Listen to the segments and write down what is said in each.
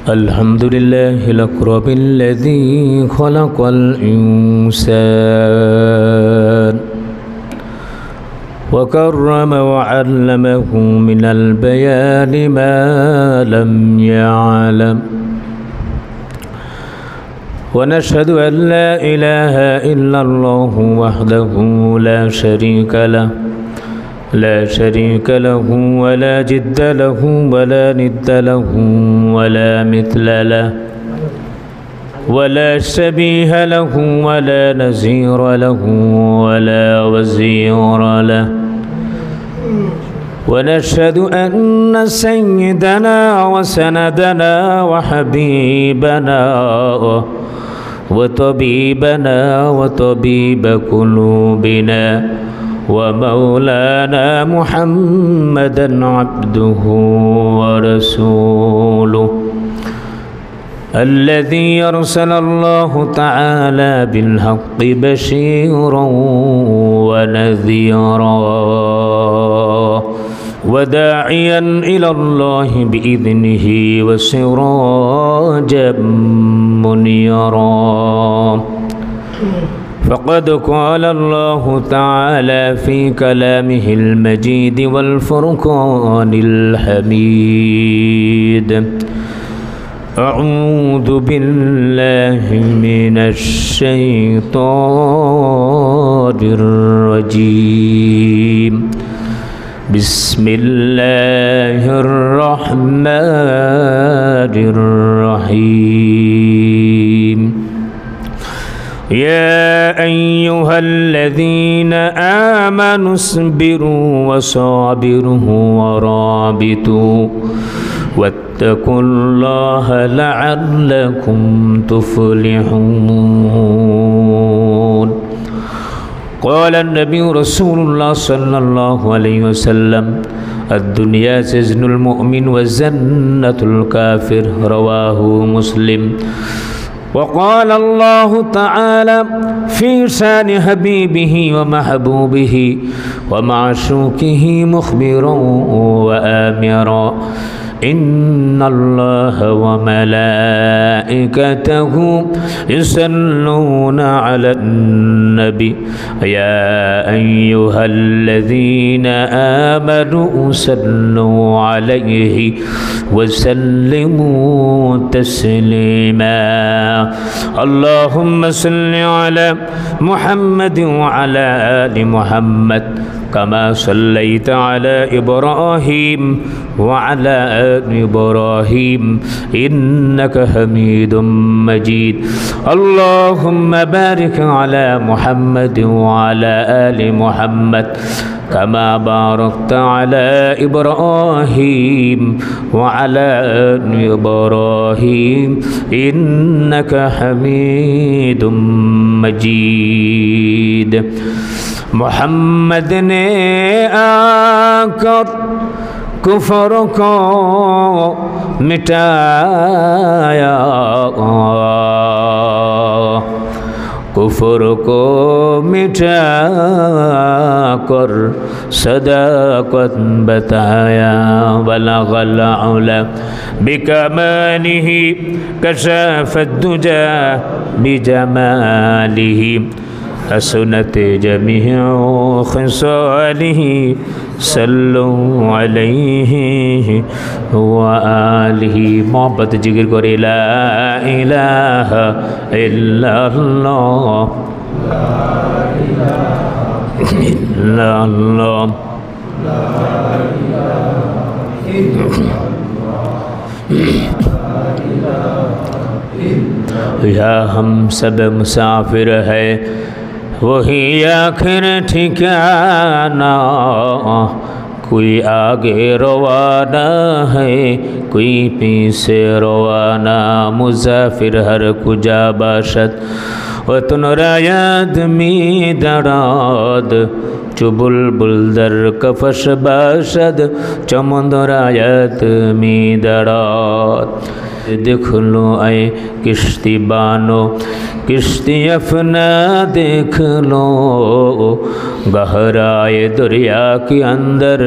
الحمد لله الأكرم الذي خلق الإنسان وكرم وعلمه من البيان ما لم يعلم ونشهد أن لا إله إلا الله وحده لا شريك له ولا جد له ولا ند له ولا مثل له ولا شبيه له ولا نزير له ولا وزير له ونشهد أن سيدنا وسندنا وحبيبنا وطبيبنا وطبيب قلوبنا ومولانا محمدا عبده ورسوله الذي أرسل الله تعالى بالحق بشيرا ونذيرا وداعيا إلى الله بإذنه وسراجا منيرا فقد قال الله تعالى في كلامه المجيد والفرقان الحميد أعوذ بالله من الشيطان الرجيم بسم الله الرحمن الرحيم يا أيها الذين آمنوا اصبروا وصابروا ورابطوا واتقوا الله لعلكم تفلحون قال النبي رسول الله صلى الله عليه وسلم الدنيا سجن المؤمن وجنة الكافر رواه مسلم وقال الله تعالى في شان حبيبه ومحبوبه ومعشوقه مخبرا وآمرا إن الله وملائكته يصلون على النبي يا أيها الذين آمنوا صلوا عليه وسلموا تسليما اللهم صل على محمد وعلى آل محمد كما صليت على إبراهيم وعلى آل إبراهيم إنك حميد مجيد اللهم بارك على محمد وعلى آل محمد كما باركت على إبراهيم وعلى آل إبراهيم إنك حميد مجيد मोहम्मद ने आकर कुफर को मिटाया कुफर को मिटा कर सदाकत बताया बलगल उला बिकमालिही कशफत दुजा बिजमालिही हसनत जमीअ खिसालिही सल्लु अलैहि व आलिहि मोहब्बत जिक्र करे ला इलाहा इल्लल्लाह इल्लल्लाह या हम सब मुसाफिर है वही आखिर ठिकाना कोई आगे रवाना है कोई पीछे रवाना मुसाफिर हर कुजा बाशद वतन रायद में दराद चुबुलबुल दर कफश बाशद चमन रायत में दराद देख लो आए किश्ती बानो किश्ती अफना देख लो गहराए दरिया के अंदर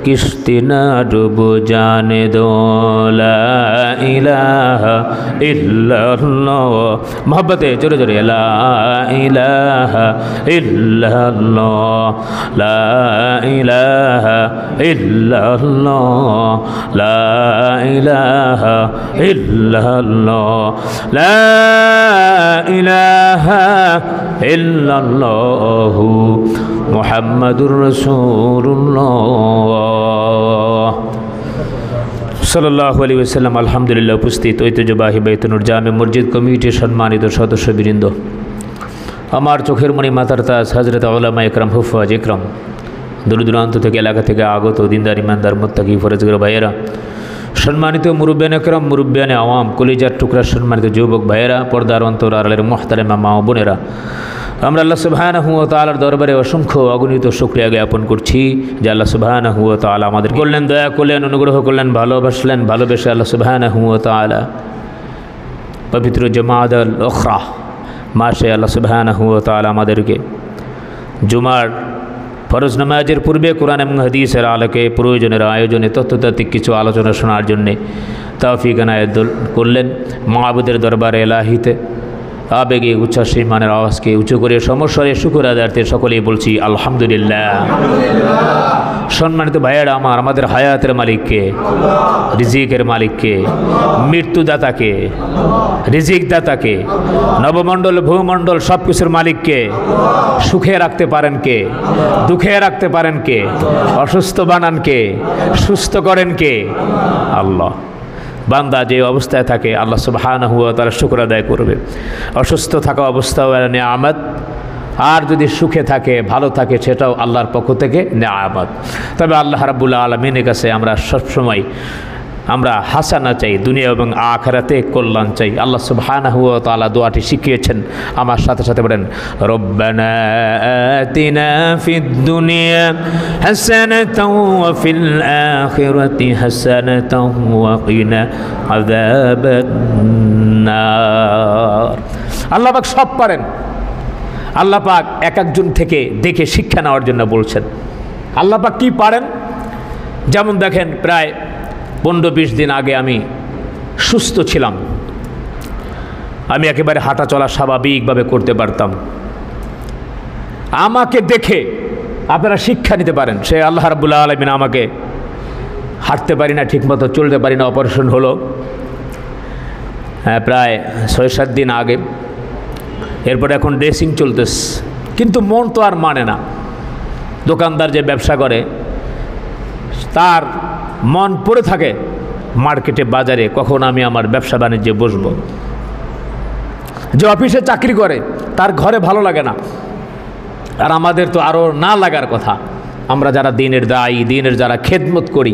किश्ती न डूब जाने दो। ला इलाहा इल्लल्लाह मोहब्बत है जोरे जोरे ला इलाहा इल्लल्लाह ला इलाहा इल्लल्लाह ला इलाहा इल्लल्लाह ला इलाहा इल्लल्लाह मुहम्मदुर रसूलुल्लाह सल्लल्लाहु अलैहि वसल्लम। अल्हम्दुलिल्लाह उपस्थित ঐতিহ্যবাহী বাইতুন্নুর জামে মসজিদ কমিটির সম্মানিত সদস্যবৃন্দ, আমার চোখের মণি মাতার তাজ হযরত উলামা ইকরাম হুফাজ ইকরাম, দূর দূরান্ত থেকে এলাকা থেকে আগত দিনদার ইমানদার মুত্তাকি ফরজগার ভাইয়েরা, সম্মানিত মুরব্বিয়ান ইকরাম মুরব্বিয়ান আওয়াম, কলিজার টুকরা সম্মানিত যুবক ভাইয়েরা, পর্দার অন্তর আড়ালের মুহতারামা মা ও বোনেরা, আমরা আল্লাহ সুবহানাহু ওয়া তাআলার দরবারে অসংখ্য অগণিত শুকরিয়া জ্ঞাপন করছি যে আল্লাহ সুবহানাহু ওয়া তাআলা আমাদের করলেন, দয়া করলেন, অনুগ্রহ করলেন, ভালোবাসলেন, ভালোবেসে আল্লাহ সুবহানাহু ওয়া তাআলা পবিত্র জমাদাল উখরা মাসে আল্লাহ সুবহানাহু ওয়া তাআলা আমাদেরকে জুমার ফরজ নামাজের পূর্বে কোরআন এবং হাদিসের আলোকে প্রয়োজনের আয়োজনে তত্ত্বতাত্ত্বিক কিছু আলোচনা শোনার জন্যে তৌফিক এনায়েত করলেন। মাহবুদের দরবারে এলাহিতে আবেগে উচ্ছ্বাসী মানের আওয়াজকে উঁচু করে সমস্বরে শুকর আদার্থে সকলেই বলছি আলহামদুলিল্লাহ। সম্মানিত ভাইয়েরা আমার, আমাদের হায়াতের মালিককে, রিজিকের মালিককে, মৃত্যুদাতাকে, রিজিক দাতাকে, নবমণ্ডল ভূমণ্ডল সব কিছুর মালিককে সুখে রাখতে পারেন কে, দুঃখে রাখতে পারেন কে, অসুস্থ বানান কে, সুস্থ করেন কে? আল্লাহ। বান্দা যে অবস্থায় থাকে আল্লাহ সুবহানাহু ওয়া তাআলা শুকর আদায় করবে। অসুস্থ থাকা অবস্থাও নিয়ামত, আর যদি সুখে থাকে ভালো থাকে সেটাও আল্লাহর পক্ষ থেকে নিয়ামত। তবে আল্লাহ রাব্বুল আলামিনের কাছে আমরা সবসময় আমরা হাসানা চাই, দুনিয়া এবং আখিরাতে কল্যাণ চাই। আল্লাহ সুবহানাহু ওয়া তাআলা দোয়াটি শিখিয়েছেন, আমার সাথে সাথে বলেন রব্বানা আতিনা ফিদ দুনিয়া হাসানাতাও ওয়া ফিল আখিরাতি হাসানাতাও ওয়া কিনা আযাবান নার। আল্লাহ পাক সব পারেন, আল্লাহ পাক এক একজন থেকে দেখে শিক্ষা নেওয়ার জন্য বলছেন। আল্লাহ পাক কি পারেন? যেমন দেখেন, প্রায় 15-20 দিন আগে আমি সুস্থ ছিলাম, আমি একেবারে হাঁটা চলা স্বাভাবিকভাবে করতে পারতাম। আমাকে দেখে আপনারা শিক্ষা নিতে পারেন, সে আল্লাহ রাব্বুল আলামিন আমাকে হাঁটতে পারি না, ঠিকমতো চলতে পারি না, অপারেশন হলো প্রায় 6-7 দিন আগে। এরপর এখন ড্রেসিং চলতেছে, কিন্তু মন তো আর মানে না। দোকানদার যে ব্যবসা করে তার মন পড়ে থাকে মার্কেটে বাজারে, কখন আমি আমার ব্যবসা বাণিজ্যে বসবো। যে অফিসে চাকরি করে তার ঘরে ভালো লাগে না, আর আমাদের তো আরও না লাগার কথা। আমরা যারা দিনের দায়ী, দিনের যারা খেদমত করি,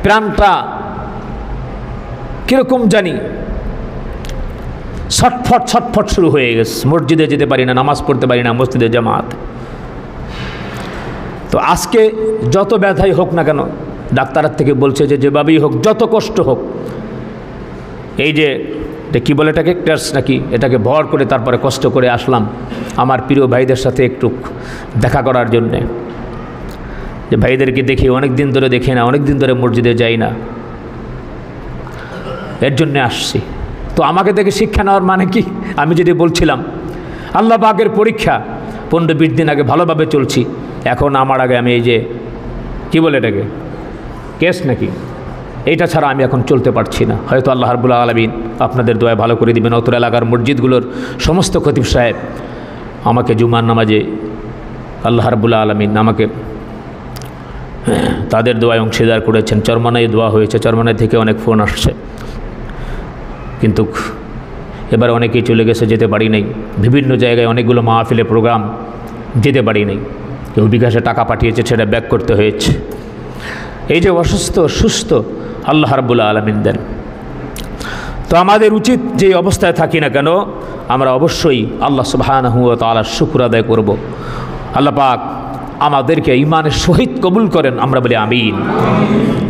প্রাণটা কীরকম জানি ছটফট ছটফট শুরু হয়ে গেছে। মসজিদে যেতে পারি না, নামাজ পড়তে পারি না, মসজিদে জামাত। তো আজকে যত ব্যথাই হোক না কেন, ডাক্তারের থেকে বলছে যে যেভাবেই হোক, যত কষ্ট হোক, এই যে কী বলে এটাকে ক্রাশ নাকি, এটাকে ভর করে তারপরে কষ্ট করে আসলাম আমার প্রিয় ভাইদের সাথে একটু দেখা করার জন্যে। যে ভাইদেরকে দেখি অনেক দিন ধরে দেখি না, অনেক দিন ধরে মসজিদে যাই না, এর জন্যে আসছি। তো আমাকে দেখে শিক্ষা নেওয়ার মানে কি? আমি যেটি বলছিলাম, আল্লাহ পাকের পরীক্ষা। 15-20 দিন আগে ভালোভাবে চলছি, এখন আমার আগে আমি এই যে কী বলে এটাকে কেস নাকি, এইটা ছাড়া আমি এখন চলতে পারছি না। হয়তো আল্লাহ রাব্বুল আলামিন আপনাদের দোয়ায় ভালো করে দিবেন। অত্র এলাকার মসজিদগুলোর সমস্ত খতিব সাহেব আমাকে জুমার নামাজে আল্লাহ রাব্বুল আলামিন আমাকে তাদের দোয়ায় অংশীদার করেছেন। চরমনায় দোয়া হয়েছে, চরমনায় থেকে অনেক ফোন আসছে, কিন্তু এবার অনেকেই চলে গেছে, যেতে পারি নাই। বিভিন্ন জায়গায় অনেকগুলো মাহফিলে প্রোগ্রাম যেতে পারি নাই। কেউ বিকাশে টাকা পাঠিয়েছে, সেটা ব্যাক করতে হয়েছে। এই যে অসুস্থ সুস্থ আল্লাহ রাব্বুল আলামিন দেন। তো আমাদের উচিত যে অবস্থায় থাকি না কেন, আমরা অবশ্যই আল্লাহ সুবহানাহু ওয়া তাআলার শুকর আদায় করব। আল্লাহ পাক আমাদেরকে ঈমানের সহিত কবুল করেন, আমরা বলি আমিন।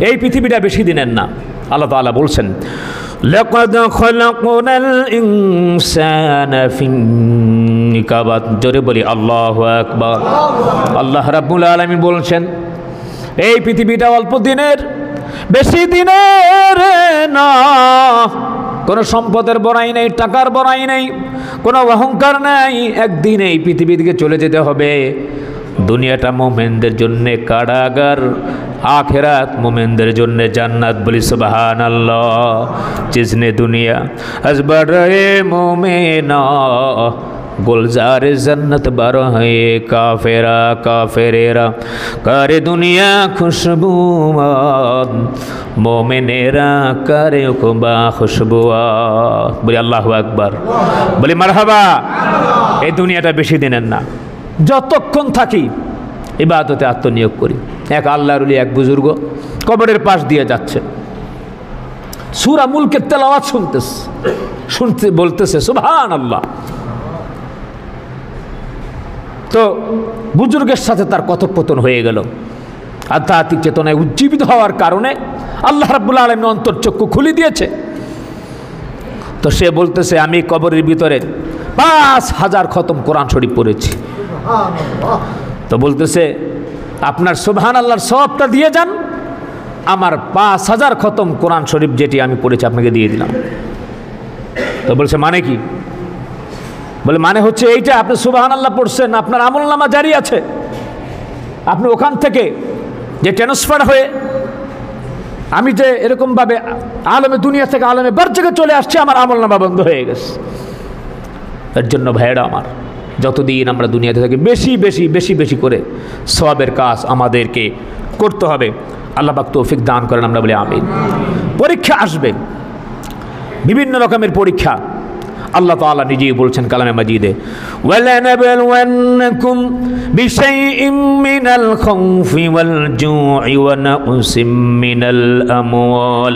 এই পৃথিবীটা বেশি দিনের না। আল্লাহ তাআলা বলছেন লাকাদ খলাকনাল ইনসানা ফি কাবাদ। জোরে বলি আল্লাহু আকবার। আল্লাহ রাব্বুল আলামিন বলছেন এই পৃথিবীটা অল্প দিনের, বেশি দিনের না। কোনো সম্পদের বড়াই নেই, টাকার বড়াই নেই, কোনো অহংকার নাই। একদিন এই পৃথিবী থেকে চলে যেতে হবে। দুনিয়াটা মোমেনদের জন্য কারাগার, আখেরাত মোমেনদের জন্য জান্নাত। বলি সুবহানাল্লাহ। জিসনে দুনিয়া আজবরে মোমেনা गुलजार जन्नत बारो है काफेरा काफेरेरा करे दुनिया खुशबुआत मोमिनेरा करे कुबा खुशबुआत। बोले अल्लाहु আকবার, बोले মারহাবা। এই দুনিয়াটা বেশি দিনের না, যতক্ষণ থাকি ইবাদতে আত্মনিয়োগ করি। এক আল্লাহর ওলি, এক বুজুর্গ কবরের পাশ দিয়ে যাচ্ছে, সূরা মুলকের তেলাওয়াত শুনতে বলতেছে সুবহানাল্লাহ। তো বুজুর্গের সাথে তার কথোপকথন হয়ে গেল। আধ্যাত্মিক চেতনায় উজ্জীবিত হওয়ার কারণে আল্লাহ রাব্বুল আলামিন অন্তর্চক্ষু খুলে দিয়েছে। তো সে বলতেছে আমি কবরের ভিতরে 5000 খতম কোরআন শরীফ পড়েছি। তো বলতেছে আপনার সুবহানাল্লাহর সওয়াবটা দিয়ে যান, আমার 5000 খতম কোরআন শরীফ যেটি আমি পড়েছি আপনাকে দিয়ে দিলাম। তো বলছে মানে কি? বলে মানে হচ্ছে এইটা, আপনি সুবহানাল্লাহ পড়ছেন, আপনার আমলনামা জারি আছে, আপনি ওখান থেকে যে ট্রান্সফার হয়ে আমি যে এরকমভাবে আলমে দুনিয়া থেকে আলমে বারজাগে চলে আসছে, আমার আমলনামা বন্ধ হয়ে গেছে। এর জন্য ভাইয়েরা আমার, যতদিন আমরা দুনিয়াতে থাকি বেশি বেশি বেশি বেশি করে সওয়াবের কাজ আমাদেরকে করতে হবে। আল্লাহ পাক তৌফিক দান করেন, আমরা বলি আমিন। পরীক্ষা আসবে, বিভিন্ন রকমের পরীক্ষা। আল্লাহ তাআলা নিজেই বলছেন কালামে মাজিদে, ওয়ালানাবলুওয়ান্নাকুম বিশাইইম মিনাল খাউফি ওয়াল জু'i ওয়া নাকসিম মিনাল আমওয়াল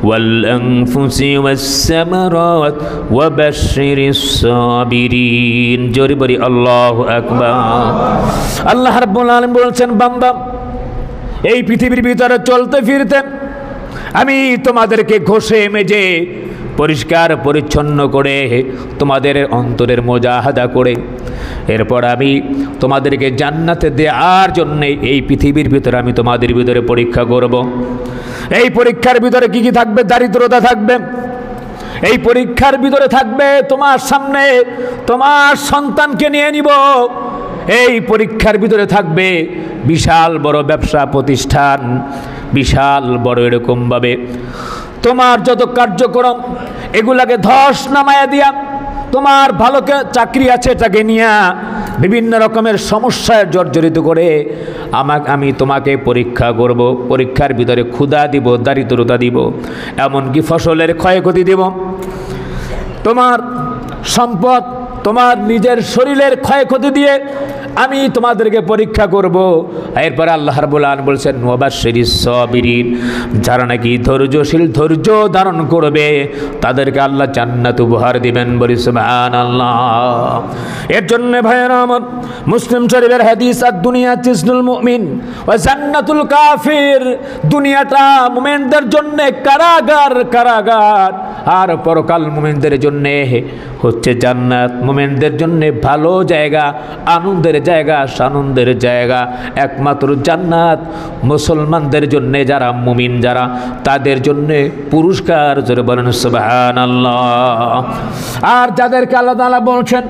ওয়াল আনফুসি ওয়াস সামারাত ওয়া বাশশিরিস সাবিরিন। জোরে বলি আল্লাহু আকবার। আল্লাহ রাব্বুল আলামিন বলছেন বান্দা, এই পৃথিবীর ভিতরে চলতে ফিরতে আমি তোমাদেরকে ঘষে মেজে পরিষ্কার পরিচ্ছন্ন করে, তোমাদের অন্তরের মুজাহাদা করে, এরপর আমি তোমাদেরকে জান্নাতে দেওয়ার জন্য এই পৃথিবীর ভিতরে আমি তোমাদের ভিতরে পরীক্ষা করব। এই পরীক্ষার ভিতরে কি কি থাকবে? দারিদ্রতা থাকবে। এই পরীক্ষার ভিতরে থাকবে তোমার সামনে তোমার সন্তানকে নিয়ে নিব। এই পরীক্ষার ভিতরে থাকবে বিশাল বড় ব্যবসা প্রতিষ্ঠান, বিশাল বড় এরকমভাবে তোমার যত কার্যক্রম এগুলাকে ধস নামায়া দিয়া, তোমার ভালো চাকরি আছে এটাকে নিয়ে বিভিন্ন রকমের সমস্যায় জর্জরিত করে আমি তোমাকে পরীক্ষা করব। পরীক্ষার ভিতরে ক্ষুধা দিব, দারিদ্রতা দিব, এমনকি ফসলের ক্ষয়ক্ষতি দিব, তোমার সম্পদ, তোমার নিজের শরীরের ক্ষয়ক্ষতি দিয়ে আমি তোমাদেরকে পরীক্ষা করব। এরপরে আল্লাহ রাব্বুল আলামিন বলছেন ওয়াবাশশিরিস সাবিরিন, যারা নাকি ধৈর্যশীল, ধৈর্য ধারণ করবে তাদেরকে আল্লাহ জান্নাত উপহার দিবেন। বলি সুবহানাল্লাহ। এর জন্য ভাইয়েরা আমার, মুসলিম শরীফের হাদিস, আদ-দুনিয়া সিজনুল মুমিন ওয়া জান্নাতুল কাফির। দুনিয়াটা মুমিনদের জন্য কারাগার, কারাগার, আর পরকাল মুমিনদের জন্য হচ্ছে জান্নাত। মুমিনদের জন্য ভালো জায়গা, আনন্দের জায়গা, সানন্দের জায়গা একমাত্র জান্নাত। মুসলমানদের জন্য, যারা মুমিন যারা, তাদের জন্য পুরস্কার। জোরে বলেন সুবহানাল্লাহ। আর যাদেরকে আল্লাহ তাআলা বলছেন,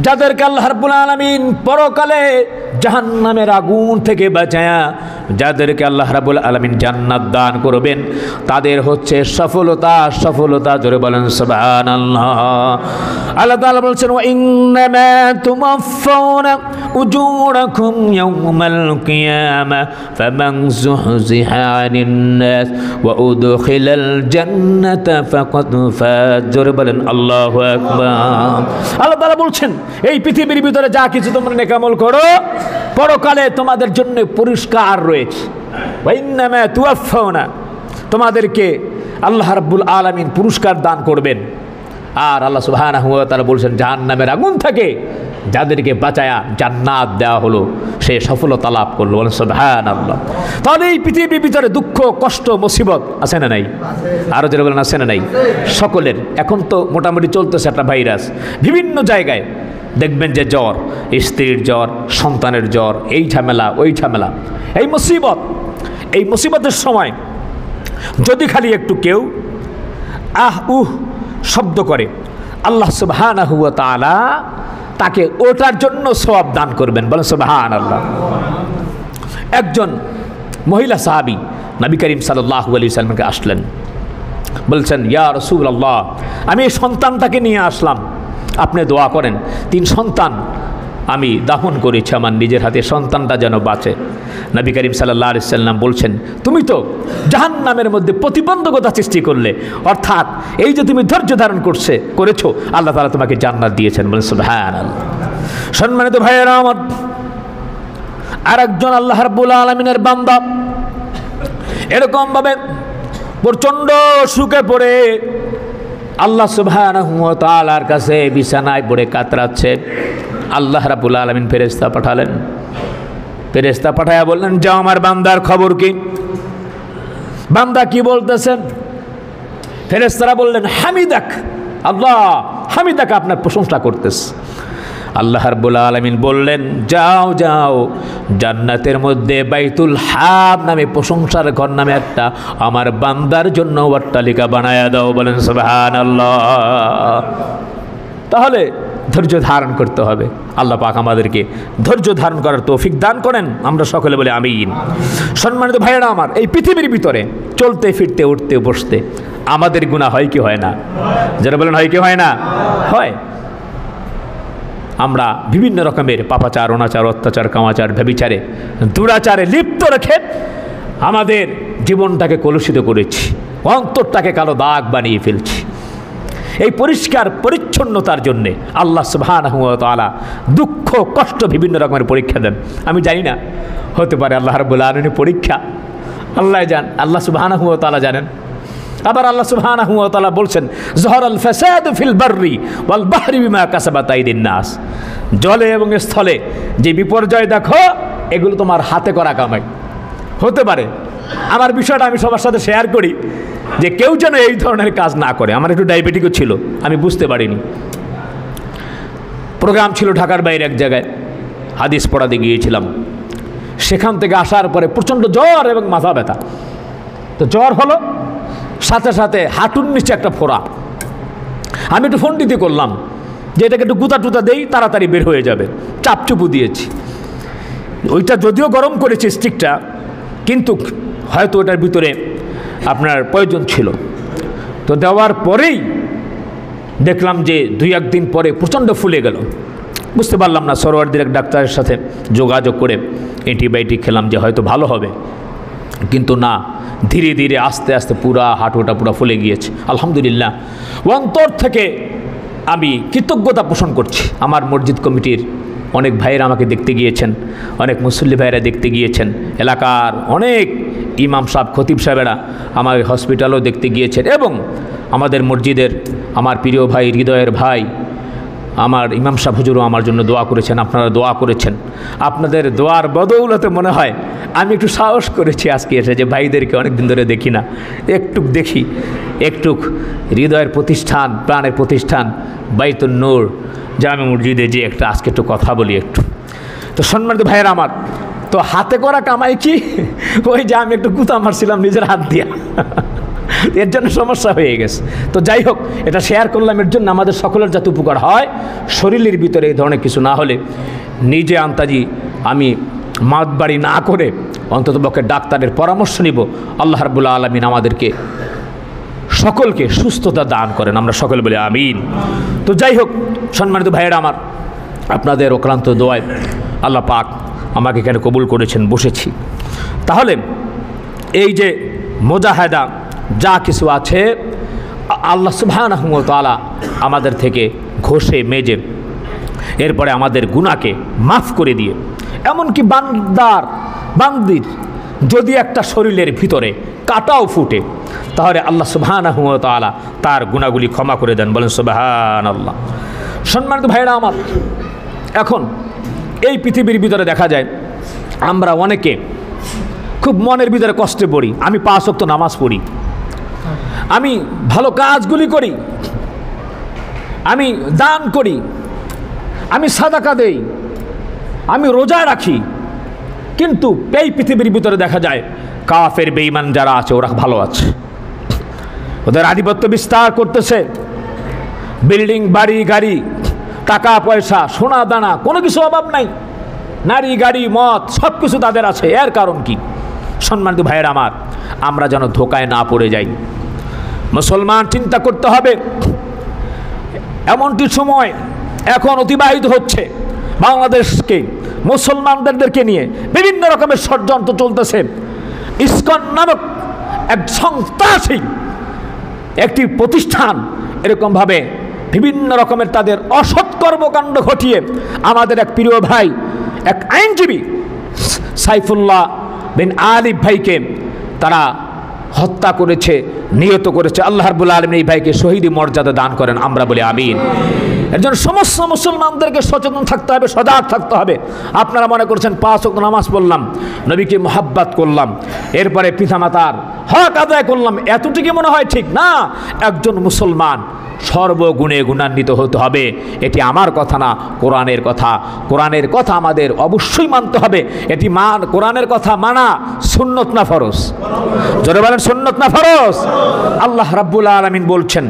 যাদেরকে আল্লাহ রাব্বুল আলামিন পরকালে জাহান্নামের আগুন থেকে বাঁচায়া যাদেরকে আল্লাহ রাব্বুল আলামিন জান্নাত দান করবেন, তাদের হচ্ছে সফলতা, সফলতা। জোরে বলেন সুবহানাল্লাহ। আল্লাহ তাআলা বলছেন ওয়া ইন্নামা তুওয়াফাউনা উজুরাকুম ইয়াওমাল কিয়ামা ফামান যুহজিহা আনিন নাস ওয়া উদখিলাল জান্নাতা ফাকাদ ফাজ। জোরে বলেন আল্লাহু আকবার। আল্লাহ তাআলা বলছেন এই পৃথিবীর ভিতরে যা কিছু তোমরা নেক আমল করো, পরকালে তোমাদের জন্য পুরস্কার রয়েছে। ওয়া ইন্নামা তুওয়াফাউনা, তোমাদেরকে আল্লাহ রাব্বুল আলামিন পুরস্কার দান করবেন। আর আল্লাহ সুবহানাহু ওয়া তাআলা বলছেন জাহান্নামের আগুন থেকে যাদেরকে বাঁচায়া জান্নাত দেওয়া হলো, সে সফলতা লাভ করলো, বলেন সুবহানাল্লাহ। তাহলে এই পৃথিবীর ভিতরে দুঃখ, কষ্ট, মুসিবত আছে না নাই? আরও যারা বলেন আছে না নাই? সকলের। এখন তো মোটামুটি চলতেছে একটা ভাইরাস, বিভিন্ন জায়গায় দেখবেন যে জ্বর, স্ত্রীর জ্বর, সন্তানের জ্বর, এই ঝামেলা ওই ঝামেলা, এই মুসিবত। এই মুসিবতের সময় যদি খালি একটু কেউ আহ উহ শব্দ করে, আল্লাহ সুবহানাহু ওয়া তাআলা তাকে ওটার জন্য সওয়াব দান করবেন, বলেন সুবহানাল্লাহ। একজন মহিলা সাহাবী নবী করিম সাল্লাল্লাহু আলাইহি ওয়াসাল্লামকে আসলেন, বলছেন, ইয়া রাসূলুল্লাহ, আমি এই সন্তানটাকে নিয়ে আসলাম, আপনি দোয়া করেন, 3 সন্তান আমি দাফন করেছি, আমার নিজের হাতে, সন্তানটা যেন বাঁচে। নবী করিম সাল্লাল্লাহু আলাইহি ওয়াসাল্লাম বলছেন, তুমি তো জাহান্নামের মধ্যে প্রতিবন্ধকতা সৃষ্টি করলে, অর্থাৎ এই যে তুমি ধৈর্য ধারণ করেছো, আল্লাহ তাআলা তোমাকে জান্নাত দিয়েছেন, বলেন সুবহানাল্লাহ। সম্মানিত ভাইয়েরা আমার, আরেকজন আল্লাহ রাব্বুল আলামিনের বান্দা এরকমভাবে প্রচণ্ড সুখে পড়ে আল্লাহ সুবহানাহু ওয়া তাআলার কাছে বিছানায় পড়ে কাতরাচ্ছে। আল্লাহ রাব্বুল আলামিন ফেরেশতা পাঠালেন, ফেরেশতা পাঠায়া বললেন, যাও আমার বান্দার খবর কি? বান্দা কি বলতেছেন? ফেরেশতারা বললেন, হামিদাক, আল্লাহ হামিদাক, আপনার প্রশংসা করতেছে। আল্লাহ রাব্বুল আলামিন বললেন, যাও যাও, জান্নাতের মধ্যে বাইতুল হাব নামে, প্রশংসার ঘর নামে একটা আমার বান্দার জন্য অট্টালিকা বানায়া দাও, বলেন সুবহানাল্লাহ। তাহলে ধৈর্য ধারণ করতে হবে। আল্লাহ পাক আমাদেরকে ধৈর্য ধারণ করার তৌফিক দান করেন, আমরা সকলে বলি আমিন। সম্মানিত ভাইয়েরা আমার, এই পৃথিবীর ভিতরে চলতে ফিরতে উঠতে বসতে আমাদের গুনাহ হয় কি হয় না? যারা বলেন হয় কি হয় না? হয়। আমরা বিভিন্ন রকমের পাপাচার, অনাচার, অত্যাচার, কামাচার, ব্যভিচারে, দুরাচারে লিপ্ত রেখে আমাদের জীবনটাকে কলুষিত করেছি, অন্তরটাকে কালো দাগ বানিয়ে ফেলছি। এই পরিষ্কার পরিচ্ছন্নতার জন্যে আল্লাহ সুবহানাহু ওয়া তাআলা দুঃখ, কষ্ট, বিভিন্ন রকমের পরীক্ষা দেন। আমি জানি না, হতে পারে আল্লাহ রাব্বুল আলামিনের পরীক্ষা, আল্লাহ জান, আল্লাহ সুবহানাহু ওয়া তাআলা জানেন। আবার আল্লাহ সুবহানাহু ওয়া তাআলা বলছেন, যহরাল ফাসাদু ফিল বাররি ওয়াল বাহরি বিমা কাসাবাত আইদিন নাস। জলে এবং স্থলে যে বিপর্যয় দেখো, এগুলো তোমার হাতে করা কামাই। হতে পারে আমার বিষয়টা আমি সবার সাথে শেয়ার করি, যে কেউ যেন এই ধরনের কাজ না করে। আমার একটু ডায়াবেটিকও ছিল, আমি বুঝতে পারিনি। প্রোগ্রাম ছিল ঢাকার বাইরে এক জায়গায়, হাদিস পড়াতে গিয়েছিলাম। সেখান থেকে আসার পরে প্রচণ্ড জ্বর এবং মাথা ব্যথা। তো জ্বর হলো, সাথে সাথে হাঁটুর নিচে একটা ফোড়া। আমি একটু ফোন দিতে করলাম যে এটাকে একটু গুতা টুতা দেই, তাড়াতাড়ি বের হয়ে যাবে। চাপচুপু দিয়েছি, ওইটা যদিও গরম করেছে স্টিকটা, কিন্তু হয়তো ওটার ভিতরে আপনার প্রয়োজন ছিল। তো দেওয়ার পরেই দেখলাম যে 2-1 দিন পরে প্রচণ্ড ফুলে গেল। বুঝতে পারলাম না, সরোয়ারদের এক ডাক্তারের সাথে যোগাযোগ করে অ্যান্টিবায়োটিক খেলাম যে হয়তো ভালো হবে, কিন্তু না, ধীরে ধীরে আস্তে আস্তে পুরা হাঁটুটা পুরা ফুলে গিয়েছে। আলহামদুলিল্লাহ, অন্তর থেকে আমি কৃতজ্ঞতা পোষণ করছি। আমার মসজিদ কমিটির অনেক ভাইয়েরা আমাকে দেখতে গিয়েছেন, অনেক মুসল্লি ভাইয়েরা দেখতে গিয়েছেন, এলাকার অনেক ইমাম সাহেব, খতিব সাহেবেরা আমার হসপিটালও দেখতে গিয়েছেন, এবং আমাদের মসজিদের আমার প্রিয় ভাই, হৃদয়ের ভাই, আমার ইমাম সাহেব হুজুরও আমার জন্য দোয়া করেছেন, আপনারা দোয়া করেছেন। আপনাদের দোয়ার বদৌলতে মনে হয় আমি একটু সাহস করেছি আজকে এসে, যে ভাইদেরকে অনেক দিন ধরে দেখি না, একটু দেখি, একটু হৃদয়ের প্রতিষ্ঠান, প্রাণের প্রতিষ্ঠান বাইতুন নূর জামে মসজিদে যে একটা আজকে একটু কথা বলি একটু। তো সম্মানিত ভাইয়েরা আমার, তো হাতে করা কামাই কি? ওই যে আমি একটু গুতা মারছিলাম নিজের হাত দিয়া, এর জন্য সমস্যা হয়ে গেছে। তো যাই হোক, এটা শেয়ার করলাম এর জন্য আমাদের সকলের যাতে উপকার হয়। শরীরের ভিতরে এই ধরনের কিছু না হলে নিজে আন্তাজি আমি মাতবাড়ি না করে অন্ততপক্ষে ডাক্তারের পরামর্শ নিব। আল্লাহ রাব্বুল আলামিন আমাদেরকে সকলকে সুস্থতা দান করেন, আমরা সকলে বলি আমিন। তো যাই হোক, সম্মানিত ভাইয়েরা আমার, আপনাদের অক্লান্ত দোয়ায় আল্লাহ পাক আমাকে এখানে কবুল করেছেন, বসেছি। তাহলে এই যে মুজাহাদা যা কিছু আছে, আল্লাহ সুবহানাহু ওয়া তাআলা আমাদের থেকে ঘষে মেজে এরপরে আমাদের গুনাহকে মাফ করে দিয়ে, এমনকি বান্দির যদি একটা শরীরের ভিতরে কাটাও ফুটে, তাহলে আল্লাহ সুবহানাহু ওয়া তাআলা তার গুনাহগুলি ক্ষমা করে দেন, বলেন সুবহানাল্লাহ। সম্মানিত ভাইরা আমার, এখন এই পৃথিবীর ভিতরে দেখা যায় আমরা অনেকে খুব মনের ভিতরে কষ্টে পড়ি। আমি 5 ওয়াক্ত নামাজ পড়ি, আমি ভালো কাজগুলি করি, আমি দান করি, আমি সাদাকা দেই, আমি রোজা রাখি, কিন্তু এই পৃথিবীর ভিতরে দেখা যায় কাফের বেঈমান যারা আছে ওরা ভালো আছে, ওদের আধিপত্য বিস্তার করতেছে, বিল্ডিং, বাড়ি, গাড়ি, টাকা পয়সা, সোনা দানা, কোনো কিছু অভাব নাই, নারী, গাড়ি, মদ সব কিছু তাদের আছে। এর কারণ কি? সম্মানিত ভাইয়ের আমার, আমরা যেন ধোকায় না পড়ে যাই। মুসলমান চিন্তা করতে হবে। এমনটি সময় এখন অতিবাহিত হচ্ছে, বাংলাদেশকে মুসলমানদেরকে নিয়ে বিভিন্ন রকমের ষড়যন্ত্র চলতেছে। ইসকন নামক এক সন্ত্রাসী একটি প্রতিষ্ঠান এরকমভাবে বিভিন্ন রকমের তাদের অসৎ কর্মকাণ্ড ঘটিয়ে আমাদের এক প্রিয় ভাই, এক আইনজীবী সাইফুল্লাহ বিন আলিফ ভাইকে তারা হত্যা করেছে, নিহত করেছে। আল্লাহ রাব্বুল আলামিন এই ভাইকে শহীদি মর্যাদা দান করেন, আমরা বলি আমিন। এর জন্য সমস্ত মুসলমানদেরকে সচেতন থাকতে হবে, সজাগ থাকতে হবে। আপনারা মনে করছেন 5 ওয়াক্ত নামাজ পড়লাম, নবীকে মোহাব্বত করলাম, এরপরে পিতামাতার হক আদায় করলাম, এতটুকু মনে হয় ঠিক না। একজন মুসলমান সর্বগুণে গুণান্বিত হতে হবে। এটি আমার কথা না, কোরআনের কথা। কোরআনের কথা আমাদের অবশ্যই মানতে হবে। এটি কোরআনের কথা মানা সুন্নত না ফরজ? জোরে বলেন, সুন্নত না ফরজ? আল্লাহ রাব্বুল আলামিন বলছেন,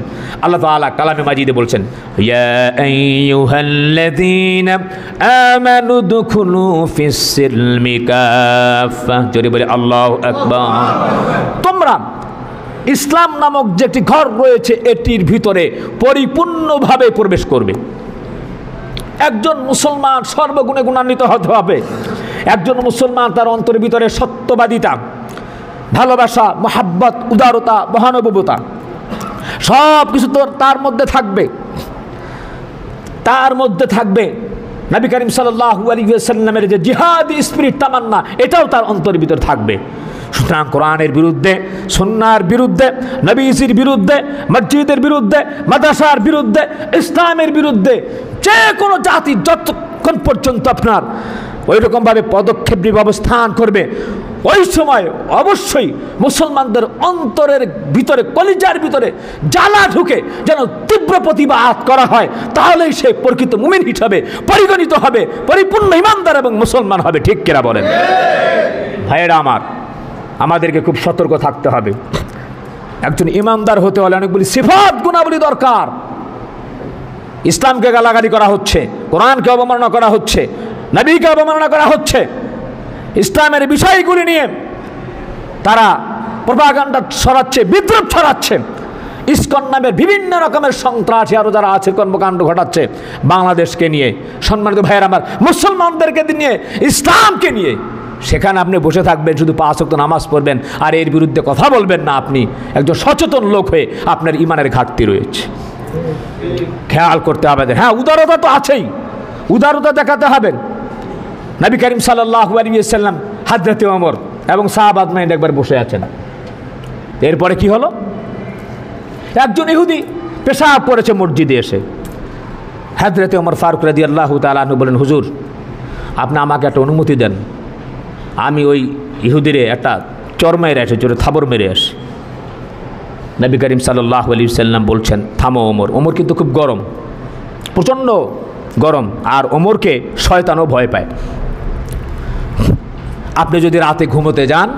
আল্লাহ তাআলা কালামে মাজিদে বলছেন, ইয়া আইয়ুহাল্লাযীনা আমানু দুখুলু ফিস সিলমি কাফা। জোরে বলে আল্লাহু আকবার। তোমরা ইসলাম নামক যেটি ঘর রয়েছে এটির ভিতরে পরিপূর্ণভাবে প্রবেশ করবে। একজন মুসলমান সর্বগুণে গুণান্বিত হতে হবে। একজন মুসলমান তার অন্তরের ভিতরে সত্যবাদিতা, ভালোবাসা, মহাব্বত, উদারতা, মহানুভবতা সব কিছু তার মধ্যে থাকবে। তার মধ্যে থাকবে নবী করিম সাল্লাল্লাহু আলাইহি ওয়াসাল্লামের যে জিহাদি স্পিরিট, তামান্না, এটাও তার অন্তরের ভিতরে থাকবে। সুতরাং কোরআনের বিরুদ্ধে, সুন্নাহর বিরুদ্ধে, নবীজির বিরুদ্ধে, মসজিদের বিরুদ্ধে, মাদ্রাসার বিরুদ্ধে, ইসলামের বিরুদ্ধে যে কোনো জাতি যতক্ষণ পর্যন্ত আপনার ওই রকমভাবে পদক্ষেপ অবস্থান করবে, ওই সময় অবশ্যই মুসলমানদের অন্তরের ভিতরে, কলিজার ভিতরে জ্বালা ঢুকে যেন তীব্র প্রতিবাদ করা হয়, তাহলেই সে প্রকৃত মুমিন হিসাবে পরিগণিত হবে, পরিপূর্ণ ঈমানদার এবং মুসলমান হবে। ঠিক কিনা বলেন? ভাইয়েরা আমার, আমাদেরকে খুব সতর্ক থাকতে হবে। একজন ঈমানদার হতে হলে অনেকগুলি সিফাত, গুণাবলী দরকার। ইসলামকে গালাগালি করা হচ্ছে, কোরআনকে অবমাননা করা হচ্ছে, নবীকে অবমাননা করা হচ্ছে, ইসলামের বিষয়গুলি নিয়ে তারা প্রপাগান্ডা ছড়াচ্ছে, বিদ্রোহ ছড়াচ্ছে, ইসকন নামের বিভিন্ন রকমের সন্ত্রাসী আরও যারা আছে কর্মকাণ্ড ঘটাচ্ছে বাংলাদেশকে নিয়ে। সম্মানিত ভাইয়েরা আমার, মুসলমানদেরকে নিয়ে, ইসলামকে নিয়ে, সেখানে আপনি বসে থাকবেন, শুধু 5 ওয়াক্ত নামাজ পড়বেন আর এর বিরুদ্ধে কথা বলবেন না। আপনি একজন সচেতন লোক হয়ে আপনার ঈমানের ঘাটতি রয়েছে, খেয়াল করতে হবে। হ্যাঁ, উদারতা তো আছেই, উদারতা দেখাতে হবে। নবী করিম সাল্লাল্লাহু আলাইহি ওয়াসাল্লাম, হযরত ওমর এবং সাহাবাত মাইন্ড একবার বসে আছেন। এরপরে কি হলো? একজন ইহুদি পেশাব করেছে মসজিদে এসে। হযরত ওমর ফারুক রাদিয়াল্লাহু তাআলা আনহু বলেন, হুজুর আপনি আমাকে একটা অনুমতি দেন, আমি ওই ইহুদিরে একটা চর মেরে আসি, জোরে থাবর মেরে আসি। নবী করিম সাল্লাল্লাহু আলাইহি ওয়াসাল্লাম বলছেন, থামো ওমর। ওমর কিন্তু খুব গরম, প্রচণ্ড গরম, আর ওমরকে শয়তানও ভয় পায়। আপনি যদি রাতে ঘুমোতে যান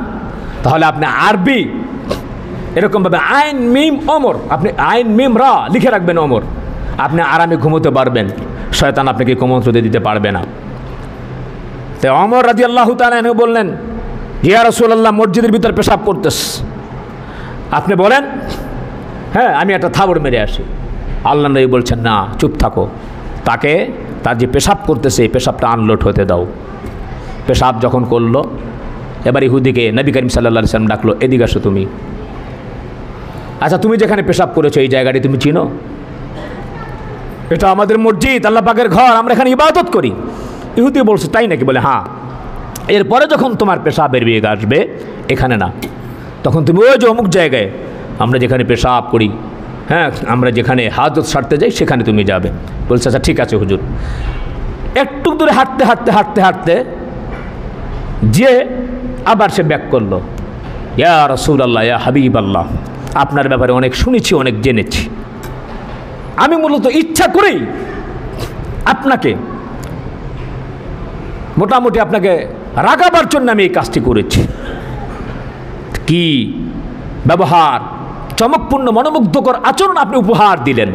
তাহলে আপনি আরবি এরকমভাবে আইন মিম ওমর, আপনি আইন মিম রা লিখে রাখবেন ওমর, আপনি আরামে ঘুমোতে পারবেন, শয়তান আপনাকে কুমন্ত্র দিতে পারবে না। তো ওমর রাদিয়াল্লাহু তাআলা আনহু বললেন, ইয়া রাসূলুল্লাহ মসজিদের ভিতর পেশাব করতেছ, আপনি বলেন হ্যাঁ আমি একটা থাবড় মেরে আসি। আল্লাহ নবী বলছেন, না চুপ থাকো, তাকে তার যে পেশাব করতেছে এই পেশাবটা আনলোড হতে দাও। পেশাব যখন করলো, এবার ইহুদিকে নবী করিম সাল্লাল্লাহু আলাইহি ওয়াসাল্লাম ডাকলো, এদিকে আসো তুমি। আচ্ছা তুমি যেখানে পেশাব করেছো এই জায়গাটি তুমি চিনো? এটা আমাদের মসজিদ, আল্লাহ পাকের ঘর, আমরা এখানে ইবাদত করি। ইহুদি বলছে, তাই নাকি? বলে হ্যাঁ। এরপরে যখন তোমার পেশাবের বেগ আসবে এখানে না, তখন তুমি ওই যে অমুক জায়গায় আমরা যেখানে পেশাব করি, হ্যাঁ আমরা যেখানে হাজত সারতে যাই সেখানে তুমি যাবে। বলছে আচ্ছা ঠিক আছে হুজুর। একটু দূরে হাঁটতে হাঁটতে হাঁটতে হাঁটতে যে আবার সে ব্যাক করলো, ইয়া রাসূলুল্লাহ, ইয়া হাবিবাল্লাহ, আপনার ব্যাপারে অনেক শুনেছি, অনেক জেনেছি। আমি মূলত ইচ্ছা করেই আপনাকে মোটামুটি আপনাকে রাগাবার জন্য আমি এই কাজটি করেছি। কি ব্যবহার, চমকপূর্ণ মনোমুগ্ধকর আচরণ আপনি উপহার দিলেন,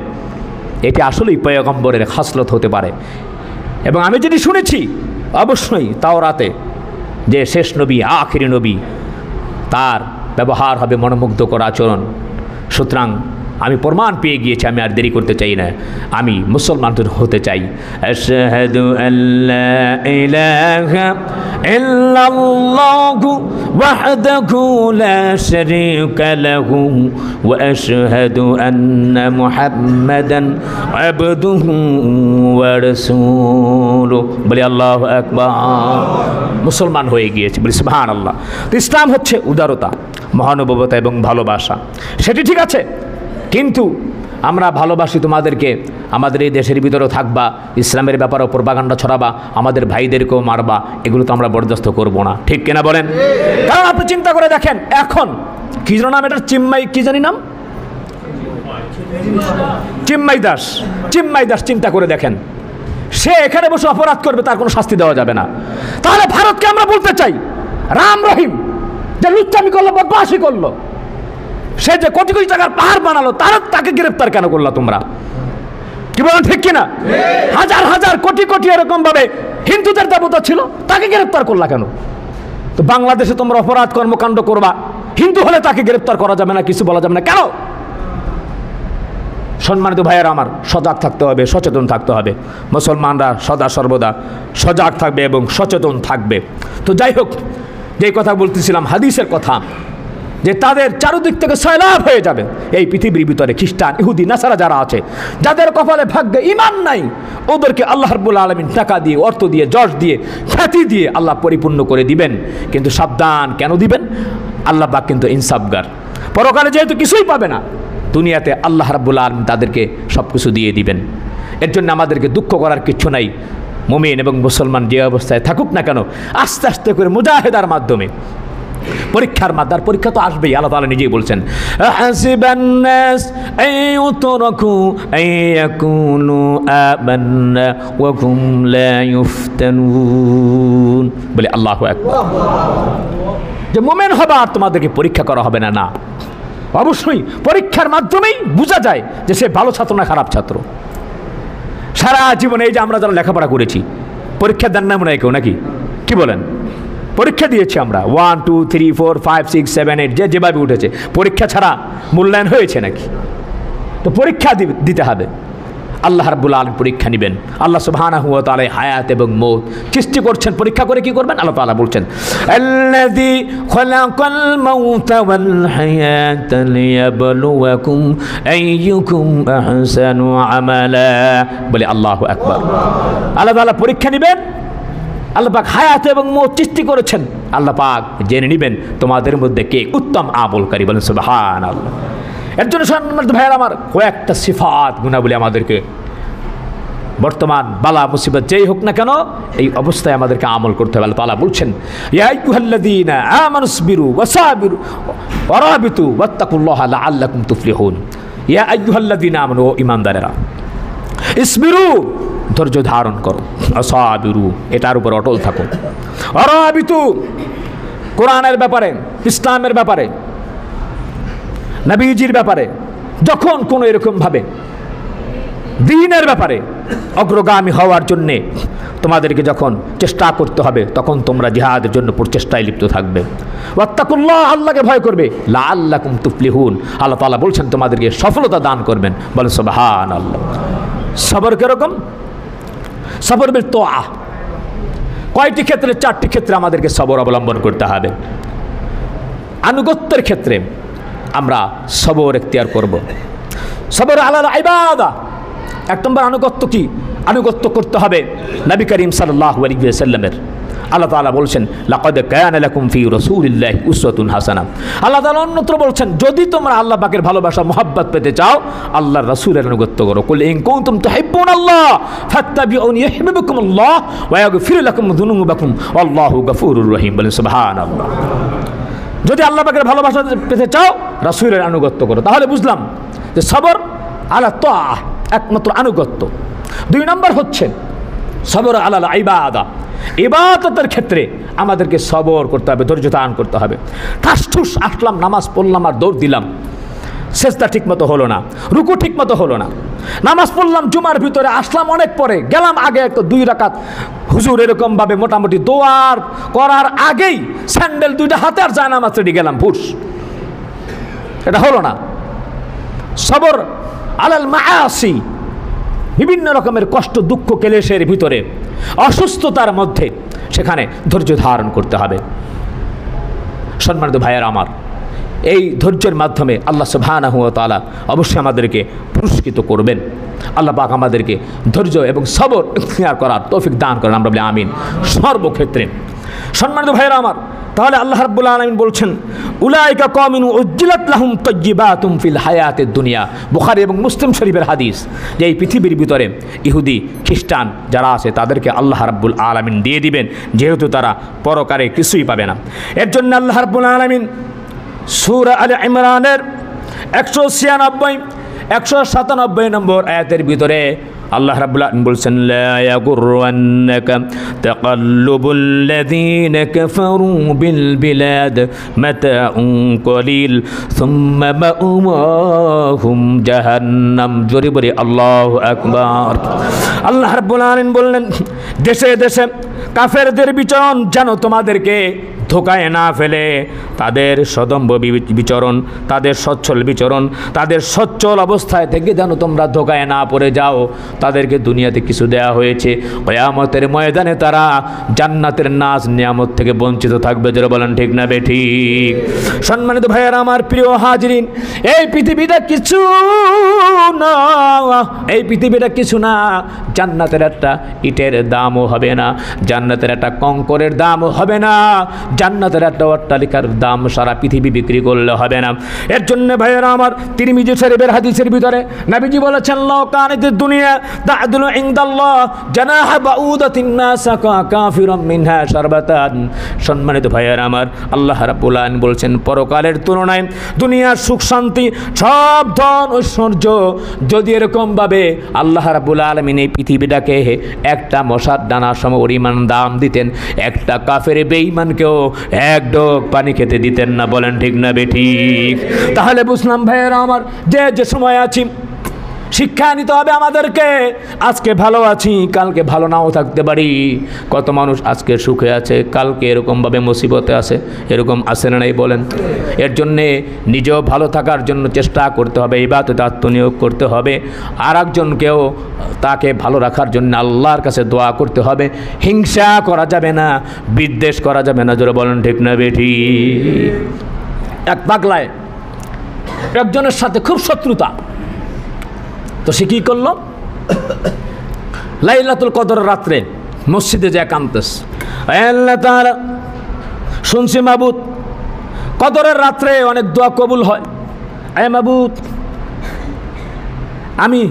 এটি আসলেই পয়গম্বরের খাসলত হতে পারে। এবং আমি যেটি শুনেছি, অবশ্যই তাওরাতে যে শেষ নবী, আখিরি নবী, তার ব্যবহার হবে মনোমুগ্ধকর আচরণ। সুতরাং আমি প্রমাণ পেয়ে গিয়েছি, আমি আর দেরি করতে চাই না, আমি মুসলমান হতে চাই। আশহাদু আল্লা ইলাহা ইল্লাল্লাহু ওয়াহদাহু লা শারীকা লাহু ওয়া আশহাদু আন্না মুহাম্মাদান আবদুহু ওয়া রাসূলুহু। বলি আল্লাহু আকবার। মুসলমান হয়ে গিয়েছে, বলি সুবহানাল্লাহ। তো ইসলাম হচ্ছে উদারতা, মহানুভবতা এবং ভালোবাসা। সেটি ঠিক আছে, কিন্তু আমরা ভালোবাসি তোমাদেরকে, আমাদের এই দেশের ভিতরেও থাকবা, ইসলামের ব্যাপারে প্রপাগান্ডা ছড়াবা, আমাদের ভাইদেরকেও মারবা, এগুলো তো আমরা বরদাস্ত করবো না। ঠিক কিনা বলেন? কারণ আপনি চিন্তা করে দেখেন, এখন কি যেন নাম, এটা চিন্ময়, কি জানি নাম, চিন্ময় দাস। চিন্ময় দাস, চিন্তা করে দেখেন, সে এখানে বসে অপরাধ করবে, তার কোনো শাস্তি দেওয়া যাবে না। তাহলে ভারতকে আমরা বলতে চাই, রাম রহিম যে লুচ্চামি করলো, বদমাশি করলো, সে যে কোটি কোটি টাকার পাহাড় বানালো, তাকে গ্রেপ্তার কেন করলা তোমরা? কি বলেন, ঠিক কিনা? হাজার হাজার কোটি কোটি এরকম ভাবে হিন্দুদের দেবতা ছিল, তাকে গ্রেপ্তার করলা কেন? তো বাংলাদেশে তোমরা অপরাধ কর্মকাণ্ড করবা, হিন্দু হলে তাকে গ্রেপ্তার করা যাবে না, কিছু বলা যাবে না কেন? সম্মানিত ভাইয়েরা আমার, সজাগ থাকতে হবে, সচেতন থাকতে হবে। মুসলমানরা সদা সর্বদা সজাগ থাকবে এবং সচেতন থাকবে। তো যাই হোক, যে কথা বলতেছিলাম, হাদিসের কথা, যে তাদের চারদিক থেকে সয়লাভ হয়ে যাবে এই পৃথিবীর ভিতরে। খ্রিস্টান, ইহুদি, নাসারা যারা আছে, যাদের কপালে ভাগ্যে ঈমান নাই, ওদেরকে আল্লাহ রাব্বুল আলামিন টাকা দিয়ে, অর্থ দিয়ে, যশ দিয়ে, খ্যাতি দিয়ে আল্লাহ পরিপূর্ণ করে দিবেন। কিন্তু সাবধান, কেন দিবেন? আল্লাহ পাক কিন্তু ইনসাফগার। পরকালে যেহেতু কিছুই পাবে না, দুনিয়াতে আল্লাহ রাব্বুল আলামিন তাদেরকে সব কিছু দিয়ে দিবেন। এর জন্য আমাদেরকে দুঃখ করার কিছু নাই। মুমিন এবং মুসলমান যে অবস্থায় থাকুক না কেন, আস্তে আস্তে করে মুজাহিদার মাধ্যমে, পরীক্ষার মাধ্যমে, পরীক্ষা তো আসবেই। আল্লাহ তাআলা নিজেই বলছেন, হাসিবান নাস আইয়ুতরাকু আইয়াকুনু আমান্না ওয়া হুম লা ইফতানুন। বলে আল্লাহু আকবার। যে মুমিন হবে আর তোমাদেরকে পরীক্ষা করা হবে না, না, অবশ্যই পরীক্ষার মাধ্যমেই বোঝা যায় যে সে ভালো ছাত্র না খারাপ ছাত্র। সারা জীবনে এই যে আমরা যারা লেখাপড়া করেছি, পরীক্ষা দেন না মনে হয় কেউ, নাকি? কি বলেন? পরীক্ষা দিয়েছি আমরা, 1 2 3 4 5 6 7 8, যেভাবে উঠেছে। পরীক্ষা ছাড়া মূল্যায়ন হয়েছে নাকি? তো পরীক্ষা দিতে হবে। আল্লাহ রাব্বুল আলামিন পরীক্ষা নেবেন। আল্লাহ সুবহানাহু ওয়া তাআলা হায়াত এবং মৌত সৃষ্টি করছেন, পরীক্ষা করে কি করবেন? আল্লাহ তাআলা বলছেন, আল্লাযী খালাকাল মাউতা ওয়াল হায়াতা লিয়াবলুয়াকুম আইয়ুকুম আহসানু আমালা। বলে আল্লাহু আকবার। আল্লাহ তাআলা পরীক্ষা নেবেন। আল্লাহ পাক হায়াত এবং মৌত সৃষ্টি করেছেন, আল্লাহ পাক জেনে নেবেন তোমাদের মধ্যে কে উত্তম আমলকারী। বলেন সুবহানাল্লাহ। এর জন্য সম্মানিত ভাইয়েরা আমার, কয়েকটা সিফাত, গুণাবলী আমাদেরকে বর্তমান বালা মুসিবত যেই হোক না কেন, এই অবস্থায় আমাদেরকে আমল করতে হবে। আল্লাহ তাআলা বলছেন, ইয়া আইয়ুহাল্লাযীনা আমানুসবিরু ওয়াসাবিরু ওয়ারাবিতু ওয়াত্তাকুল্লাহা লাআল্লাকুম তুফলিহুন। ইয়া আইয়ুহাল্লাযীনা আমানু, ও ঈমানদারেরা, ইসবিরু, ধৈর্য ধারণ করো, ওয়াসাবিরু, এটার উপর অটল থাকো, ওয়ারাবিতু, কোরআনের ব্যাপারে, ইসলামের ব্যাপারে, নবীজির ব্যাপারে, যখন কোনো এরকমভাবে দ্বীনের ব্যাপারে অগ্রগামী হওয়ার জন্যে তোমাদেরকে যখন চেষ্টা করতে হবে, তখন তোমরা জিহাদের জন্য প্রচেষ্টায় লিপ্ত থাকবে। ওয়াত্তাকুল্লাহ, আল্লাহকে ভয় করবে, লাআল্লাকুম তুফলিহুন, আল্লাহ তাআলা বলছেন তোমাদেরকে সফলতা দান করবেন। বলেন সুবহানাল্লাহ। সবর কিরকম? সবর বিল তোয়া। কয়টি ক্ষেত্রে? 4টি ক্ষেত্রে আমাদেরকে সবর অবলম্বন করতে হবে। আনুগত্যের ক্ষেত্রে আমরা সবর এখতিয়ার করব। সবর আলাল ইবাদা। 1 নম্বর আনুগত্য কি? আনুগত্য করতে হবে নবী করিম সাল্লাল্লাহু আলাইহি ওয়াসাল্লামের। আল্লাহ তাআলা বলছেন লাকাদ কানা লাকুম ফি রাসূলিল্লাহি উসওয়াতুন হাসানাহ। আল্লাহ তাআলা অন্যত্র বলছেন যদি তোমরা আল্লাহ পাকের ভালোবাসা মহব্বত পেতে চাও আল্লাহর রাসূলের অনুগত্য করো। কুল ইন কুনতুম তুহিব্বুনাল্লাহ ফাত্তাবিউনি ইউহিব্বুকুমুল্লাহ ওয়া ইয়াগফির লাকুম যুনুবাকুম ওয়াল্লাহু গফুরুর রহিম। বলেন সুবহানাল্লাহ। যদি আল্লাহ পাকের ভালোবাসা পেতে চাও রাসূলের আনুগত্য করো। তাহলে বুঝলাম যে সবর আলা তাআহ একমাত্র আনুগত্য। 2 নম্বর হচ্ছে সবর আলাল ইবাদা, ইবাদতের ক্ষেত্রে আমাদেরকে সবর করতে হবে, ধৈর্য ধারণ করতে হবে। ঠাস আসলাম, নামাজ পড়লাম আর দৌড় দিলাম, সেজদা ঠিক মতো হলো না, রুকু ঠিক মতো হলো না। নামাজ পড়লাম জুমার ভিতরে, আসলাম অনেক পরে, গেলাম আগে একটা 2 রাকাত হুজুর এরকমভাবে মোটামুটি দোয়ার করার আগেই স্যান্ডেল 2টা হাতে আর যায় নামাজ রেডি গেলাম ফুস, এটা হলো না। সবর আলাল মাআসি, বিভিন্ন রকমের কষ্ট দুঃখ ক্লেশের ভিতরে অসুস্থতার মধ্যে সেখানে ধৈর্য ধারণ করতে হবে। সম্মানিত ভাইয়েরা আমার, এই ধৈর্যের মাধ্যমে আল্লাহ সুবহানাহু ওয়া তাআলা অবশ্যই আমাদেরকে পুরস্কৃত করবেন। আল্লাহ পাক আমাদেরকে ধৈর্য এবং সবর ইখতিয়ার করার তৌফিক দান করেন, আমরা বলি আমিন সর্বক্ষেত্রে। সম্মানিত ভাইয়েরা আমার, তাহলে আল্লাহ রাব্বুল আলামিন বলছেন উলাইকা কওমুন উজ্জিলাত লাহুম তাইয়্যিবাতুম ফিল হায়াতিদ দুনিয়া। বুখারী এবং মুসলিম শরীফের হাদিস যে এই পৃথিবীর ভিতরে ইহুদি খ্রিস্টান যারা আছে তাদেরকে আল্লাহ রাব্বুল আলামিন দিয়ে দিবেন, যেহেতু তারা পরকালে কিছুই পাবে না। এর জন্য আল্লাহ রাব্বুল আলামিন সূরা আলে ইমরানের 196 197 নম্বর আয়াতের ভিতরে আল্লাহ রাব্বুল আলামিন বলছেন লা ইয়াগুররান্নাকা তাকাল্লুবুল্লাযীনা কাফারু বিল বিলাদ মাতাউন কলিল সুম্মা মাউমাহুম জাহান্নাম। জোরে বলি আল্লাহু আকবার। আল্লাহ রাব্বুল আলামিন বললেন দেশে দেশে কাফেরদের বিচরণ যেন তোমাদেরকে ধোকায় না ফেলে, তাদের সদম্ভ বিচরণ, তাদের সচ্ছল বিচরণ, তাদের সচ্ছল অবস্থায় থেকে যেন তোমরা ধোকায় না পড়ে যাও। তাদেরকে দুনিয়াতে কিছু দেয়া হয়েছে, কিয়ামতের ময়দানে তারা জান্নাতের নাজ নিয়ামত থেকে বঞ্চিত থাকবে। যারা বলেন ঠিক না বেঠিক? সম্মানিত ভাইয়েরা আমার, প্রিয় হাজিরিন, এই পৃথিবীটা কিছু না, এই পৃথিবীটা কিছু না। জান্নাতের একটা ইটের দামও হবে না, জান্নাতের একটা কঙ্করের দামও হবে না, জান্নাতের একটা অট্টালিকার দাম সারা পৃথিবী বিক্রি করলে হবে না। এর জন্য ভাইয়েরা আমার, তিরমিজি শরীফের হাদিসের ভিতরে নবীজি বলেছেন লাউ কানাতিদ দুনিয়া তা'দুলু ইনদাল্লাহ জানাহা বাউদাতিন নাসাকা কাফিরাম মিনহা শারবাতান। সম্মানিত ভাইয়েরা আমার, আল্লাহ রাব্বুল আলামিন বলছেন পরকালের তুলনায় দুনিয়ার সুখ শান্তি সব ধন ঐশ্বর্য যদি এরকমভাবে আল্লাহ রাব্বুল আলামিন এই পৃথিবীটাকে একটা মশার দানা সম পরিমাণ দাম দিতেন, একটা কাফের বেঈমানকেও এক ডোক পানি খেতে দিতেন না। বলেন ঠিক না বেঠিক? তাহলে বুঝলাম ভাইয়েরা আমার, যে সময় আছি শিক্ষা নিতে হবে আমাদেরকে। আজকে ভালো আছি, কালকে ভালো নাও থাকতে পারি। কত মানুষ আজকে সুখে আছে, কালকে এরকমভাবে মুসিবতে আছে, এরকম আছে না নাই বলেন? এর জন্যে নিজেও ভালো থাকার জন্য চেষ্টা করতে হবে, ইবাদতে আত্মনিয়োগ করতে হবে, আর একজনকেও তাকে ভালো রাখার জন্য আল্লাহর কাছে দোয়া করতে হবে। হিংসা করা যাবে না, বিদ্বেষ করা যাবে না। যারা বলেন ঠিক না বেঠি? এক পাগলায় একজনের সাথে খুব শত্রুতা, তো সে কী করলো, লাইলাতুল কদর রাত্রে মসজিদে যায় কাঁদতেছে, আল্লাহ তাআলা শুনছি মাবুদ, কদরের রাত্রে অনেক দোয়া কবুল হয়। মাবুদ, আমি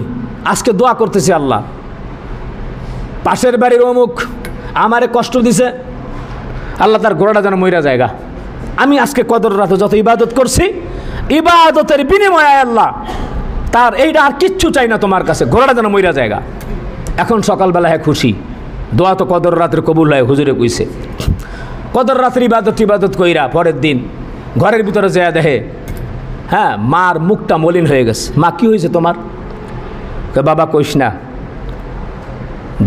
আজকে দোয়া করতেছি, আল্লাহ পাশের বাড়ির অমুক আমারে কষ্ট দিছে, আল্লাহ তার গোড়াটা যেন মইরা জায়গা। আমি আজকে কদর রাতে যত ইবাদত করছি, ইবাদতের বিনিময়ে আল্লাহ তার এইটা আর কিচ্ছু চাই না তোমার কাছে, ঘোড়াটা যেন মইরা জায়গা। এখন সকালবেলা হ্যাঁ খুশি, দোয়া তো কদর রাত্রে কবুল হয়, হুজুরে কইছে। কদর রাত্রে ইবাদত কইরা পরের দিন ঘরের ভিতরে যায় দেখে, হ্যাঁ মার মুখটা মলিন হয়ে গেছে। মা, কি হয়েছে তোমার? বাবা কইস না,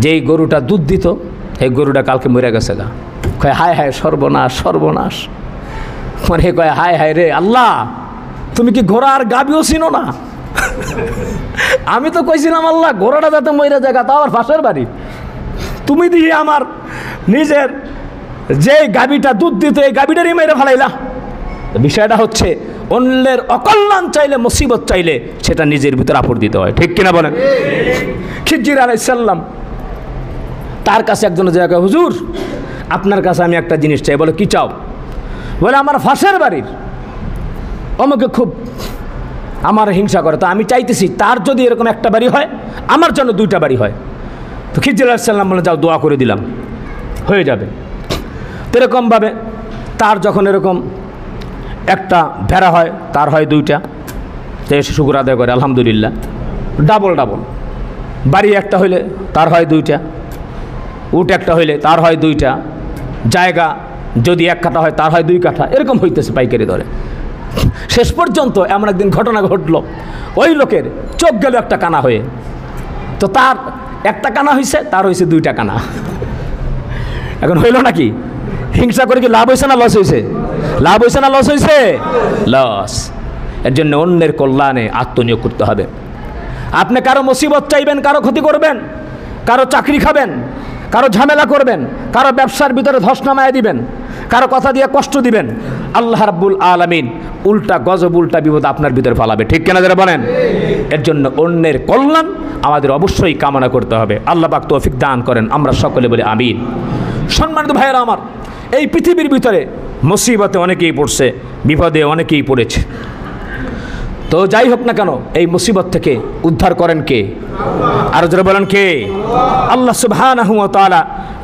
যেই গরুটা দুধ দিত এই গরুটা কালকে মরে গেছে গা। কয় হায় হায় সর্বনাশ সর্বনাশ। মানে কয় হায় হায় রে আল্লাহ, তুমি কি ঘোড়া আর গাবিও চিনো না? আমি তো কইছিলাম আল্লাহ ঘোড়াটা যাতে মরে জায়গা, তাও আর পাশের বাড়ি, তুমি দিয়ে আমার নিজের যে গাবিটা দুধ দিত এই গাবিটারই মেরে ফেলাইলা। বিষয়টা হচ্ছে অন্যের অকল্যাণ চাইলে, মুসিবত চাইলে সেটা নিজের ভিতরে আপড় দিতে হয়, ঠিক কিনা বলেন? খিজির আলাইহিস সালাম তার কাছে একজনের জায়গায়, হুজুর আপনার কাছে আমি একটা জিনিস চাই। বলে কি চাও? বলে আমার ফাঁসের বাড়ির আমাকে খুব আমার হিংসা করে, তো আমি চাইতেছি তার যদি এরকম একটা বাড়ি হয় আমার জন্য 2টা বাড়ি হয়। তো খিজির আলাইহিস সালাম বলে যাও দোয়া করে দিলাম, হয়ে যাবে। তো এরকমভাবে তার যখন এরকম একটা ভেড়া হয় তার হয় 2টা, তো এসে শুকর আদায় করে আলহামদুলিল্লাহ। ডাবল বাড়ি একটা হইলে তার হয় 2টা, উট একটা হইলে তার হয় 2টা, জায়গা যদি 1 কাঠা হয় তার হয় 2 কাঠা, এরকম হইতেছে পাইকারি দরে। শেষ পর্যন্ত এমন একদিন ঘটনা ঘটল, ওই লোকের চোখ গেল একটা কানা হয়ে। তো তার একটা কানা হয়েছে, তার হয়েছে 2টা কানা। এখন হইল নাকি? হিংসা করে কি লাভ হয়েছে না লস হয়েছে? লাভ হয়েছে না লস হয়েছে? লস। এর জন্য অন্যের কল্যাণে আত্মনিয়োগ করতে হবে। আপনি কারো মুসিবত চাইবেন, কারো ক্ষতি করবেন, কারো চাকরি খাবেন, কারো ঝামেলা করবেন, কারো ব্যবসার ভিতরে ধস নামায় দিবেন, কারো কথা দিয়ে কষ্ট দিবেন, আল্লাহ রাব্বুল আলামিন উল্টা গজব উল্টা বিপদ আপনার ভিতরে ফালাবে। ঠিক কিনা যারা বলেন? এর জন্য অন্যের কল্যাণ আমাদের অবশ্যই কামনা করতে হবে। আল্লাহ পাক তৌফিক দান করেন, আমরা সকলে বলি আমিন। সম্মানিত ভাইয়েরা আমার, এই পৃথিবীর ভিতরে মুসিবতে অনেকেই পড়ছে, বিপদে অনেকেই পড়েছে। তো যাই হোক না কেন, এই মুসিবত থেকে উদ্ধার করেন কে? আর যারা বলেন কে? আল্লাহ সুবহানাহু ওয়া তাআলা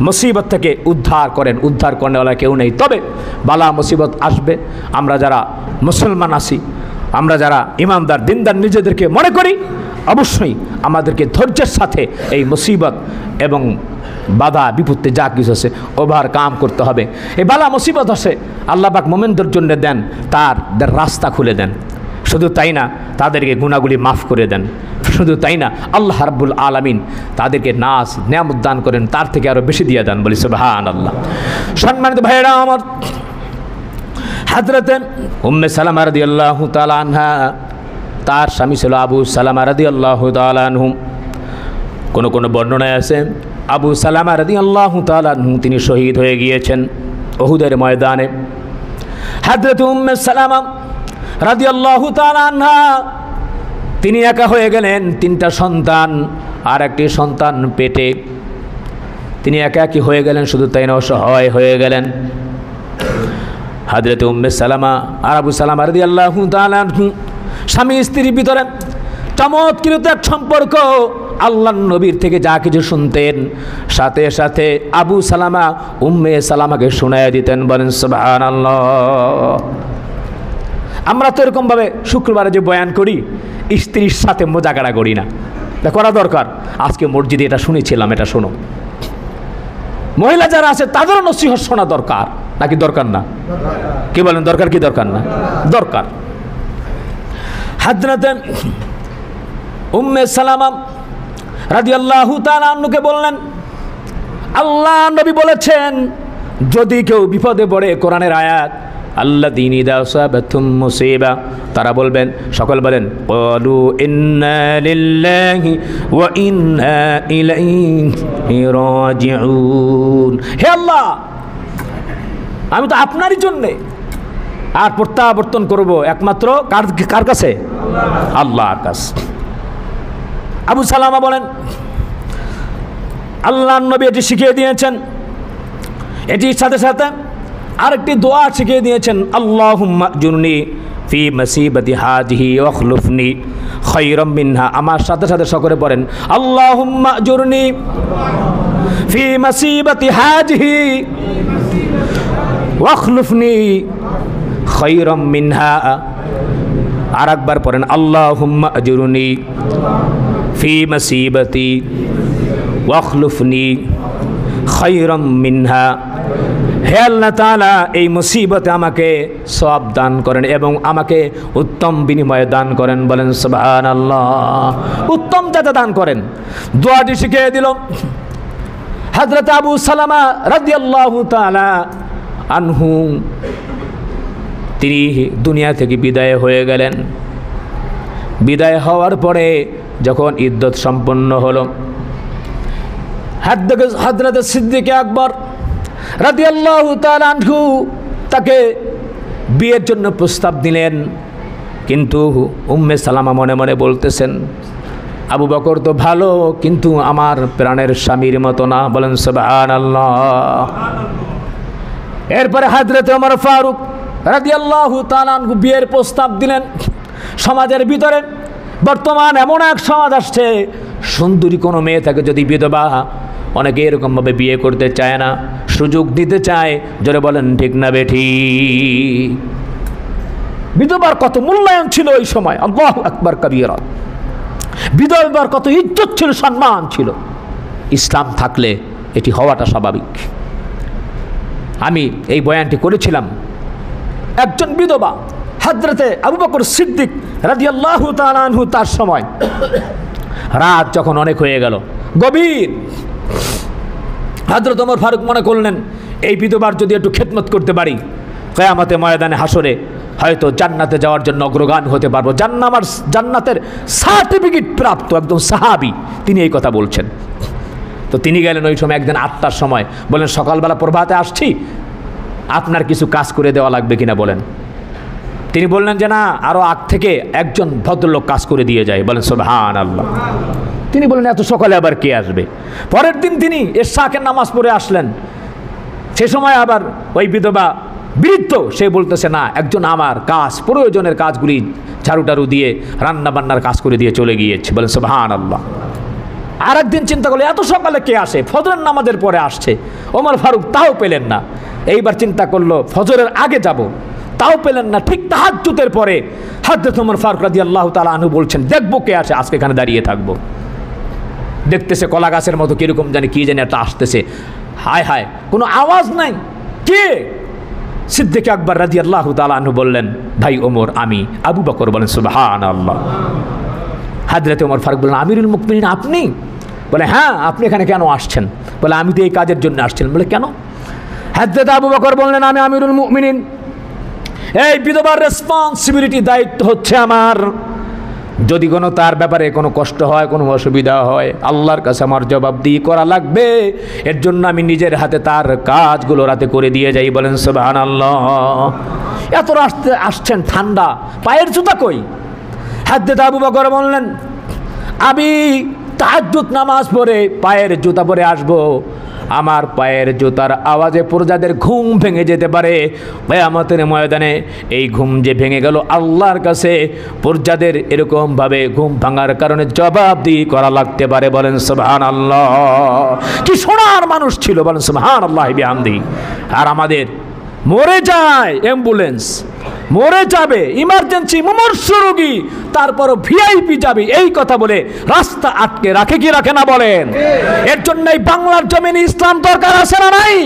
মুসিবত থেকে উদ্ধার করেন, উদ্ধার করনেওয়ালা কেউ নেই। তবে বালা মুসিবত আসবে, আমরা যারা মুসলমান আছি, আমরা যারা ইমানদার দিনদার নিজেদেরকে মনে করি, অবশ্যই আমাদেরকে ধৈর্যের সাথে এই মুসিবত এবং বাধা বিপত্তি যা কিছু আছে ওভারকাম করতে হবে। এই বালা মুসিবত আসে আল্লাহ পাক মুমিনদের জন্য দেন, তার রাস্তা খুলে দেন। শুধু তাই না, তাদেরকে গুনাহগুলি মাফ করে দেন। শুধু তাই না, আল্লাহ রাব্বুল আলামিন তাদেরকে নাজ নেয়ামত দান করেন, তার থেকে আরও বেশি দিয়ে দেন। বলি সুবহানাল্লাহ। সম্মানিত ভাইয়েরা আমার, হযরতে উম্মে সালামা রাদিয়াল্লাহু তাআলা আনহা, তার স্বামী ছিল আবু সালামা রাদিয়াল্লাহু তাআলা আনহু। কোন বর্ণনায় আছে আবু সালামা রাদিয়াল্লাহু তাআলা আনহু তিনি শহীদ হয়ে গিয়েছেন উহুদের ময়দানে। হযরতে উম্মে সালামা রাদিয়াল্লাহু তাআলা আনহা তিনি একা হয়ে গেলেন, 3টা সন্তান আর একটি সন্তান পেটে, তিনি একাকী হয়ে গেলেন। শুধু তাই না, অসহায় হয়ে গেলেন। হযরতে উম্মে সালামা আর আবু সালামা রাদিয়াল্লাহু তাআলা আনহু স্বামী স্ত্রীর ভিতরে চমৎকৃত এক সম্পর্ক। আল্লাহর নবীর থেকে যা কিছু শুনতেন, সাথে সাথে আবু সালামা উম্মে সালামাকে শোনায় দিতেন। বলেন সুবহানাল্লাহ। আমরা তো এরকমভাবে শুক্রবারে যে বয়ান করি, স্ত্রীর সাথে মোজাগাড়া করি না, তা করা দরকার। আজকে মসজিদে এটা শুনেছিলাম, এটা শোনো। মহিলা যারা আছে তাদেরও নসিহত শোনা দরকার, নাকি দরকার না? কি বলেন, দরকার কি দরকার না? দরকার। হযরতে উম্মে সালামা রাদিয়াল্লাহু তাআলা আনহুকে বললেন, আল্লাহ নবী বলেছেন যদি কেউ বিপদে পড়ে, কোরআনের আয়াত, আল্লাযীনা ইযা আসাবাতুহুম মুসিবা, তারা বলবেন, সকল বলেন, ক্বালু ইন্না লিল্লাহি ওয়া ইন্না ইলাইহি রাজিউন। হে আল্লাহ, আমি তো আপনারই জন্যে, আর প্রত্যাবর্তন করব একমাত্র কার কাছে? আল্লাহর কাছে। আবু সালামা বলেন, আল্লাহর নবী এটি শিখিয়ে দিয়েছেন। এটির সাথে সাথে আরেকটি দোয়া শিখিয়ে দিয়েছেন, আল্লাহুম্মা আজুরনি ফি মুসিবাতি হাযিহি ওয়াখলুফনি খায়রাম মিনহা। আমার সাথে সাথে সকলে পড়েন, আল্লাহুম্মা আজুরনি ফি মুসিবাতি হাযিহি ওয়াখলুফনি খায়রাম মিনহা। আর একবার পড়েন, আল্লাহুম্মা আজুরনি ফি মুসিবাতি ওয়াখলুফনি খায়রাম মিনহা। হে আল্লাহ তাআলা, এই মুসিবতে আমাকে সওয়াব দান করেন এবং আমাকে উত্তম বিনিময় দান করেন। বলেন সুবহানাল্লাহ। উত্তম যাতে দান করেন। দোয়াটি শিখিয়ে দিল হযরত আবু সালামা রাদিয়াল্লাহু তাআলা আনহু। তিনি দুনিয়া থেকে বিদায় হয়ে গেলেন। বিদায় হওয়ার পরে যখন ইদ্দত সম্পন্ন হলো, হযরত সিদ্দিক আকবর রাদিয়াল্লাহু তাআলা আনহু তাকে বিয়ের জন্য প্রস্তাব দিলেন। কিন্তু উম্মে সালামা মনে মনে বলতেছেন, আবু বকর তো ভালো, কিন্তু আমার প্রাণের স্বামীর মতো না। বলেন সুবহানাল্লাহ। এরপরে হযরত ওমর ফারুক রাদিয়াল্লাহু তাআলা আনহু বিয়ের প্রস্তাব দিলেন। সমাজের ভিতরে বর্তমান এমন এক সমাজ আসছে, সুন্দরী কোনো মেয়ে থাকে যদি বিধবা, অনেকে এরকমভাবে বিয়ে করতে চায় না, সুযোগ দিতে চায়। জোরে বলেন ঠিক না বেঠিক? বিধবার কত মূল্যায়ন ছিল ওই সময়, আল্লাহু আকবার কাবীরা। বিধবার কত ইজ্জত ছিল, সম্মান ছিল। ইসলাম থাকলে এটি হওয়াটা স্বাভাবিক। আমি এই বয়ানটি করেছিলাম একজন বিধবা হযরতে আবু বকর সিদ্দিক রাদিয়াল্লাহু তাআলা আনহু, তার সময় রাত যখন অনেক হয়ে গেল, গভীর, হযরত ওমর ফারুক মনে করলেন এই বিধবার যদি একটু খেদমত করতে পারি, কিয়ামতে ময়দানে হাসরে হয়তো জান্নাতে যাওয়ার জন্য অগ্রগামী হতে পারবো। জান্নাতের সার্টিফিকেট প্রাপ্ত একদম সাহাবী তিনি এই কথা বলছেন। তো তিনি গেলেন ওই সময় একদিন 8টার সময়, বলেন সকালবেলা প্রভাতে আসছি, আপনার কিছু কাজ করে দেওয়া লাগবে কিনা বলেন। তিনি বললেন যে না, আরও আগ থেকে একজন ভদ্রলোক কাজ করে দিয়ে যায়। বলেন সুবহানাল্লাহ। তিনি বললেন এত সকালে আবার কে আসবে? পরের দিন তিনি ইশরাকের নামাজ পড়ে আসলেন। সে সময় আবার ওই বিধবা বৃদ্ধ, সে বলতেছে না, একজন আমার কাজ, প্রয়োজনের কাজগুলি ঝাড়ু টাড়ু দিয়ে রান্না বান্নার কাজ করে দিয়ে চলে গিয়েছে। বলেন সুবহানাল্লাহ। আর একদিন চিন্তা করলে এত সকালে কে আসে? ফজরের নামাজের পরে আসছে। ওমর ফারুক তাও পেলেন না। এইবার চিন্তা করলো ফজরের আগে যাব, তাও পেলেন না। ঠিক তাহাজ্জুদের পরে হযরত ওমর ফারুক রাদিয়াল্লাহু তাআলা আনহু বলছেন দেখবো কে আসে, আজকে এখানে দাঁড়িয়ে থাকবো। দেখতেছে কলা গাছের মতো কিরকম জানি কি জানি একটা আসতেছে। হায় হায়, কোনো আওয়াজ নাই। কে? সিদ্দিক আকবর রাদিয়াল্লাহু তাআলা আনহু বললেন, ভাই ওমর, আমি আবু বকর। বলেন সুবহানাল্লাহ। হযরত ওমর ফারুক বললেন, আমিরুল মুমিনিন আপনি? বলে হ্যাঁ। আপনি এখানে কেন আসছেন? বলে আমি তো এই কাজের জন্য আসছিলাম। বলে কেন? হযরত আবু বকর বললেন, আমি আমিরুল মুমিনিন, এই বিধবার রেসপন্সিবিলিটি, দায়িত্ব হচ্ছে আমার। যদি কোনো তার ব্যাপারে কোনো কষ্ট হয়, কোনো অসুবিধা হয়, আল্লাহর কাছে আমার জবাবদিহি করা লাগবে। এর জন্য আমি নিজের হাতে তার কাজগুলো রাতে করে দিয়ে যাই। বলেন সুবহানাল্লাহ। এত রাস্তে আসছেন, ঠান্ডা, পায়ের জুতা কই? হযরত আবু বকর বললেন, আমি তাহাজ্জুদ নামাজ পড়ে পায়ের জুতা পরে আসব। আমার পায়ের জুতার আওয়াজে প্রজাদের ঘুম ভেঙে যেতে পারে। কিয়ামতের ময়দানে এই ঘুম যে ভেঙে গেল, আল্লাহর কাছে প্রজাদের এরকমভাবে ঘুম ভাঙার কারণে জবাবদিহি করা লাগতে পারে। বলেন সুবহানাল্লাহ। কি সোনার মানুষ ছিল! বলেন সুবহানাল্লাহি বিহামদিহি। আর আমাদের মরে যায় অ্যাম্বুলেন্স, মরে যাবে ইমার্জেন্সি মুমূর্ষু রোগী, তারপরও ভিআইপি যাবে, এই কথা বলে রাস্তা আটকে রাখে কি রাখে না? বলেন। এর জন্যই বাংলার জমিনে ইসলাম দরকার আছে না নাই?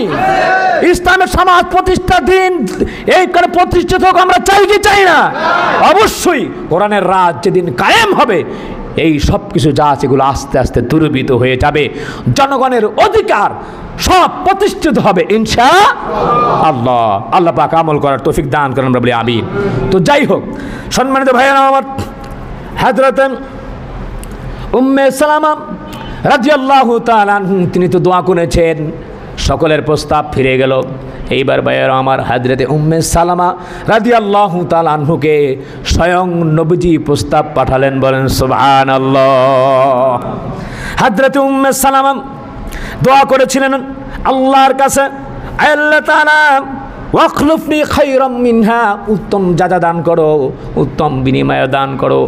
ইসলামের সমাজ প্রতিষ্ঠা দিন এইখানে প্রতিষ্ঠিত হোক, আমরা চাই কি চাই না? অবশ্যই কোরআনের রাজ যেদিন কায়েম হবে, এই সব কিছু যা আছে এগুলো আস্তে আস্তে দুর্বৃত হয়ে যাবে। জনগণের অধিকার সব প্রতিষ্ঠিত হবে ইনশাআল্লাহ। আল্লাহ পাক আমল করার তৌফিক দান করেন, আমরা বলি আমিন। তো যাই হোক, সম্মানিত ভাইয়েরা আমার, হযরত উম্মে সালামা রাদিয়াল্লাহু তাআলা তিনি তো দোয়া করেছেন, সকলের প্রস্তাব ফিরে গেল। এইবার ভাইয়েরা আমার, হযরত উম্মে সালামা রাদিয়াল্লাহু তাআলা আনহুকে স্বয়ং নবীজি প্রস্তাব পাঠালেন। বলেন সুবহানাল্লাহ। হযরত উম্মে সালামা দোয়া করেছিলেন আল্লাহর কাছে, আল্লাহ তাআলা ওয়াখলুফনি খায়রাম মিনহা, উত্তম যাজা দান করো, উত্তম বিনিময় দান করো।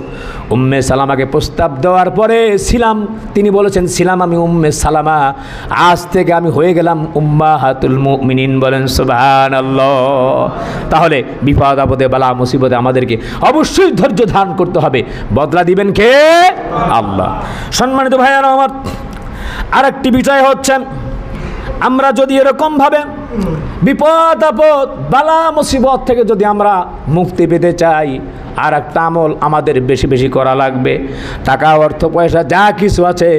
উম্মে সালামাকে প্রস্তাব দেওয়ার পরে তিনি বলেছেন, ছিলাম আমি উম্মে সালামা, আজ থেকে আমি হয়ে গেলাম উম্মাহাতুল মুমিনিন। বলেন সুবহানাল্লাহ। তাহলে বিপদ আপদে বালা মুসিবতে আমাদেরকে অবশ্যই ধৈর্য ধারণ করতে হবে। বদলা দিবেন কে? আল্লাহ। সম্মানিত ভাইয়েরা আমার, আরেকটি বিষয় হচ্ছে, আমরা যদি এরকমভাবে বিপদ আপদ বালা মুসিবত থেকে যদি আমরা মুক্তি পেতে চাই, আর একটা আমল আমাদের বেশি বেশি করা লাগবে। টাকা অর্থ পয়সা যা কিছু আছে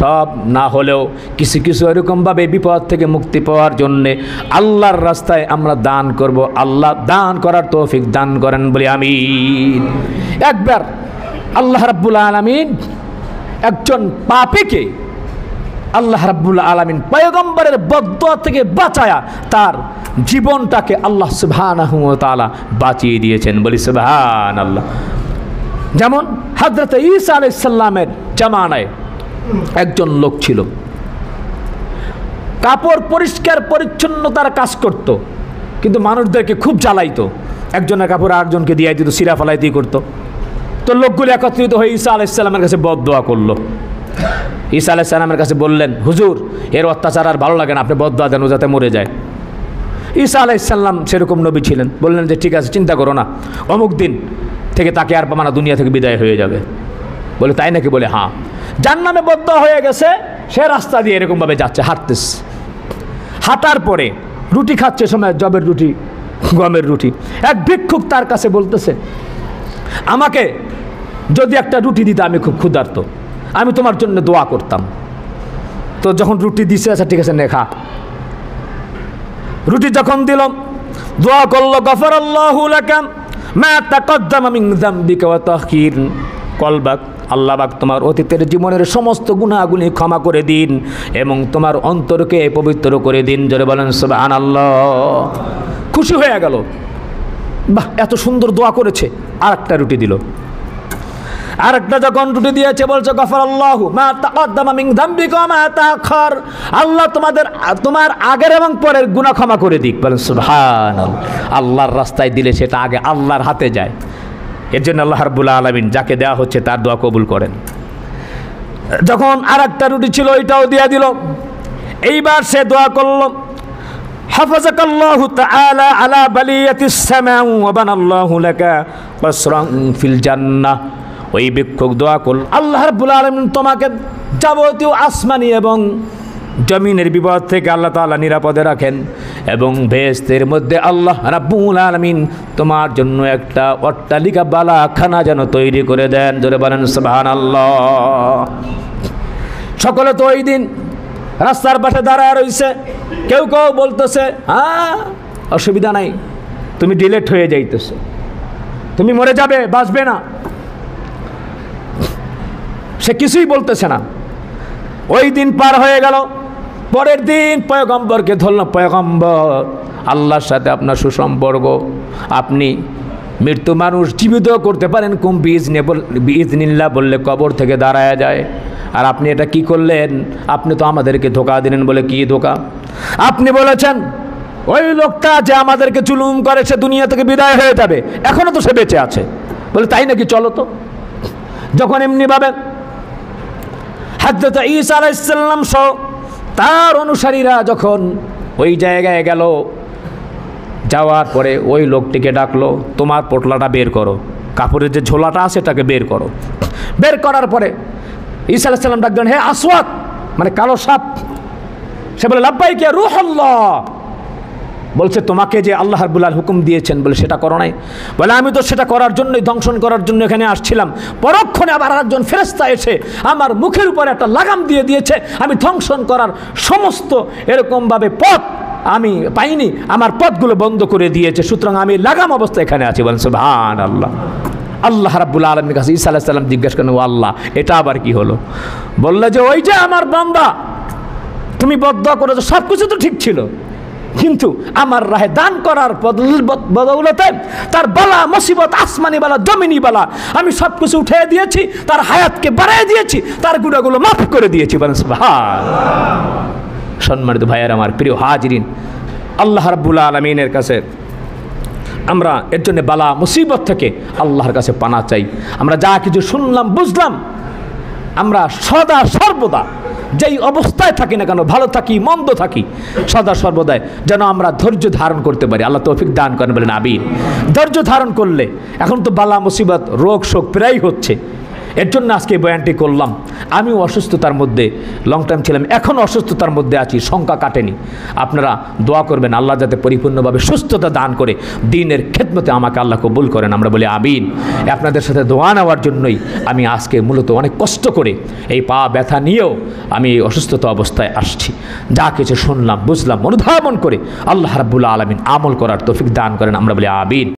সব না হলেও কিছু কিছু এরকমভাবে বিপদ থেকে মুক্তি পাওয়ার জন্যে আল্লাহর রাস্তায় আমরা দান করব। আল্লাহ দান করার তৌফিক দান করেন বলি আমিন। একবার আল্লাহ রাব্বুল আলামিন একজন পাপীকে আল্লাহ রাব্বুল আলামিন পয়গম্বরের বদদুয়া থেকে বাঁচায়া তার জীবনটাকে আল্লাহ সুবহানাহু ওয়া তাআলা বাঁচিয়ে দিয়েছেন। বলি সুবহানাল্লাহ। যেমন হযরত ঈসা আলাইহিস সালামের জামানায় একজন লোক ছিল, কাপড় পরিষ্কার পরিচ্ছন্নতার কাজ করত, কিন্তু মানুষদেরকে খুব জ্বালাইতো, একজনের কাপড় আরেকজনকে দিয়ে দিত, সিরা ফালাইতেই করতো। তো লোকগুলো একত্রিত হয়ে ঈসা আলাইহিসসালামের কাছে বদদোয়া করলো। ঈসা আলাইহিসসালামের কাছে বললেন, হুজুর এর অত্যাচার আর ভালো লাগে না, আপনি বদদোয়া দেন ও যাতে মরে যায়। ঈসা আলাইহিসসালাম সেরকম নবী ছিলেন, বললেন যে ঠিক আছে, চিন্তা করো না, অমুক দিন থেকে তাকে আর পাবা না, দুনিয়া থেকে বিদায় হয়ে যাবে। বলে তাই নাকি? বলে হ্যাঁ। জাহান্নামে বদদোয়া হয়ে গেছে, সে রাস্তা দিয়ে এরকমভাবে যাচ্ছে, হাঁটতেছে। হাঁটার পরে রুটি খাচ্ছে সময়, জবের রুটি, গমের রুটি। এক ভিক্ষুক তার কাছে বলতেছে, আমাকে যদি একটা রুটি দিতে, আমি খুব ক্ষুধার্ত, আমি তোমার জন্য দোয়া করতাম। তো যখন রুটি দিছে, আচ্ছা ঠিক আছে নে খা। রুটি যখন দিল, দোয়া করলো, গফারাল্লাহু লাকা মা তাকদ্দামা মিন যামবিকা ওয়া তাখির কলবাক, আল্লাহ পাক তোমার অতীতের জীবনের সমস্ত গুনাহগুলি ক্ষমা করে দিন এবং তোমার অন্তরকে পবিত্র করে দিন। জোরে বলেন সুবহানাল্লাহ। খুশি হয়ে গেল, বাহ এত সুন্দর দোয়া করেছে। আর একটা রুটি দিল। আর একটা যখন রুটি দিয়েছে, বলছে গফারাল্লাহু মা তাকদ্দামা মিন যামবিকা ওয়া মা তাআখার, আল্লাহ তোমার আগের এবং পরের গুনাহ ক্ষমা করে দিক। বলেন সুবহানাল্লাহ। আল্লাহর রাস্তায় দিলে সেটা আগে আল্লাহর হাতে যায়। এর জন্য আল্লাহ রাব্বুল আলামিন যাকে দেওয়া হচ্ছে তার দোয়া কবুল করেন। যখন আর একটা রুটি ছিল, ওইটাও দিয়ে দিল। এইবার সে দোয়া করল, হাফাজাকাল্লাহু তাআলা আলা বালিয়াতিস সামা ওয়া বানাল্লাহু লাকা কসরান ফিল জান্নাহ। ওই ভিক্ষুক দোয়া করল, আল্লাহ রাব্বুল আলামিন তোমাকে যাবতীয় আসমানি এবং জমিনের বিপদ থেকে আল্লাহ তাআলা নিরাপদে রাখেন এবং বেহেশতের মধ্যে আল্লাহ রাব্বুল আলামিন তোমার জন্য একটা অট্টালিকা বালাখানা যেন তৈরি করে দেন। জোরে বলেন সুবহানাল্লাহ। সকলে তো ওই দিন রাস্তার পাশে দাঁড়ায় রইছে। কেউ কেউ বলতেছে, হ্যাঁ অসুবিধা নাই, তুমি ডিলেট হয়ে যাইতেছো, তুমি মরে যাবে, বাঁচবে না। সে কিছুই বলতেছে না। ওই দিন পার হয়ে গেল। পরের দিন পয়গম্বরকে ধরল, পয়গম্বর আল্লাহর সাথে আপনার সুসম্পর্ক, আপনি মৃত্যু মানুষ জীবিত করতে পারেন, কুম বিইজনিল্লাহ বললে কবর থেকে দাঁড়ায়া যায়। আর আপনি এটা কি করলেন? আপনি তো আমাদেরকে ধোঁকা দিলেন। বলে কি ধোঁকা? আপনি বলেছেন ওই লোকটা যে আমাদেরকে জুলুম করে সে দুনিয়া থেকে বিদায় হয়ে যাবে, এখনো তো সে বেঁচে আছে। বলে তাই নাকি? চলো তো। যখন এমনিভাবে হযরত ঈসা আলাইহিস সালাম সহ তার অনুসারীরা যখন ওই জায়গায় গেল, যাওয়ার পরে ওই লোকটিকে ডাকলো, তোমার পোটলাটা বের করো, কাপড়ের যে ঝোলাটা আছে এটাকে বের করো। বের করার পরে ঈসা আলাইহিস সালাম ডাকলেন, হে আসওয়াদ, মানে কালো সাপ। সে বলে লাব্বাইক ইয়া রূহুল্লাহ। বলছে তোমাকে যে আল্লাহ রাব্বুল আলামিন হুকুম দিয়েছেন, বলে সেটা করো নাই। বলে আমি তো সেটা করার জন্যই, ধ্বংসন করার জন্য এখানে আসছিলাম। পরক্ষণে আবার আরেকজন ফেরেশতা এসে আমার মুখের উপরে একটা লাগাম দিয়ে দিয়েছে। আমি ধ্বংসন করার সমস্ত এরকমভাবে পথ আমি পাইনি, আমার পথগুলো বন্ধ করে দিয়েছে, সুতরাং আমি লাগাম অবস্থায় এখানে আছি। বলেন সুবহানাল্লাহ। আল্লাহ রাব্বুল আলামিনের কাছে ঈসা আলাইহিস সালাম জিজ্ঞাসা করেন, ও আল্লাহ এটা আবার কি হলো? বললে যে ওই যে আমার বান্দা, তুমি বদদোয়া করেছো, সব কিছু তো ঠিক ছিল, কিন্তু আমার রাহে দান করার বদৌলতে তার বালা মুসিবত, আসমানি বালা, জমিনি বালা, আমি সব কিছু উঠে দিয়েছি, তার হায়াতকে বাড়াই দিয়েছি, তার গুনাহগুলো মাফ করে দিয়েছি। বলেন সুবহানাল্লাহ। সম্মানিত ভাইয়ের আমার, প্রিয় হাজিরিন, আল্লাহ রাব্বুল আলামিনের কাছে আমরা এর জন্য বালা মুসিবত থেকে আল্লাহর কাছে পানা চাই। আমরা যা কিছু শুনলাম বুঝলাম, আমরা সদা সর্বদা যেই অবস্থায় থাকি না কেন, ভালো থাকি মন্দ থাকি, সদা সর্বদাই যেন আমরা ধৈর্য ধারণ করতে পারি। আল্লাহ তৌফিক দান করেন, বলেন আমিন। ধৈর্য ধারণ করলে, এখন তো বালা মুসিবত, রোগ শোক প্রায় হচ্ছে, এর জন্য আজকে এই বয়ানটি করলাম। আমিও অসুস্থতার মধ্যে লং টাইম ছিলাম, এখন অসুস্থতার মধ্যে আছি, শঙ্কা কাটেনি। আপনারা দোয়া করবেন আল্লাহ যাতে পরিপূর্ণভাবে সুস্থতা দান করে দ্বীনের খেদমতে আমাকে আল্লাহ কবুল করেন। আমরা বলি আমিন। আপনাদের সাথে দোয়া নেওয়ার জন্যই আমি আজকে মূলত অনেক কষ্ট করে এই পা ব্যথা নিয়েও আমি এই অসুস্থতা অবস্থায় আসছি। যা কিছু শুনলাম বুঝলাম, অনুধাবন করে আল্লাহ রাব্বুল আলামিন আমল করার তৌফিক দান করেন। আমরা বলি আমিন।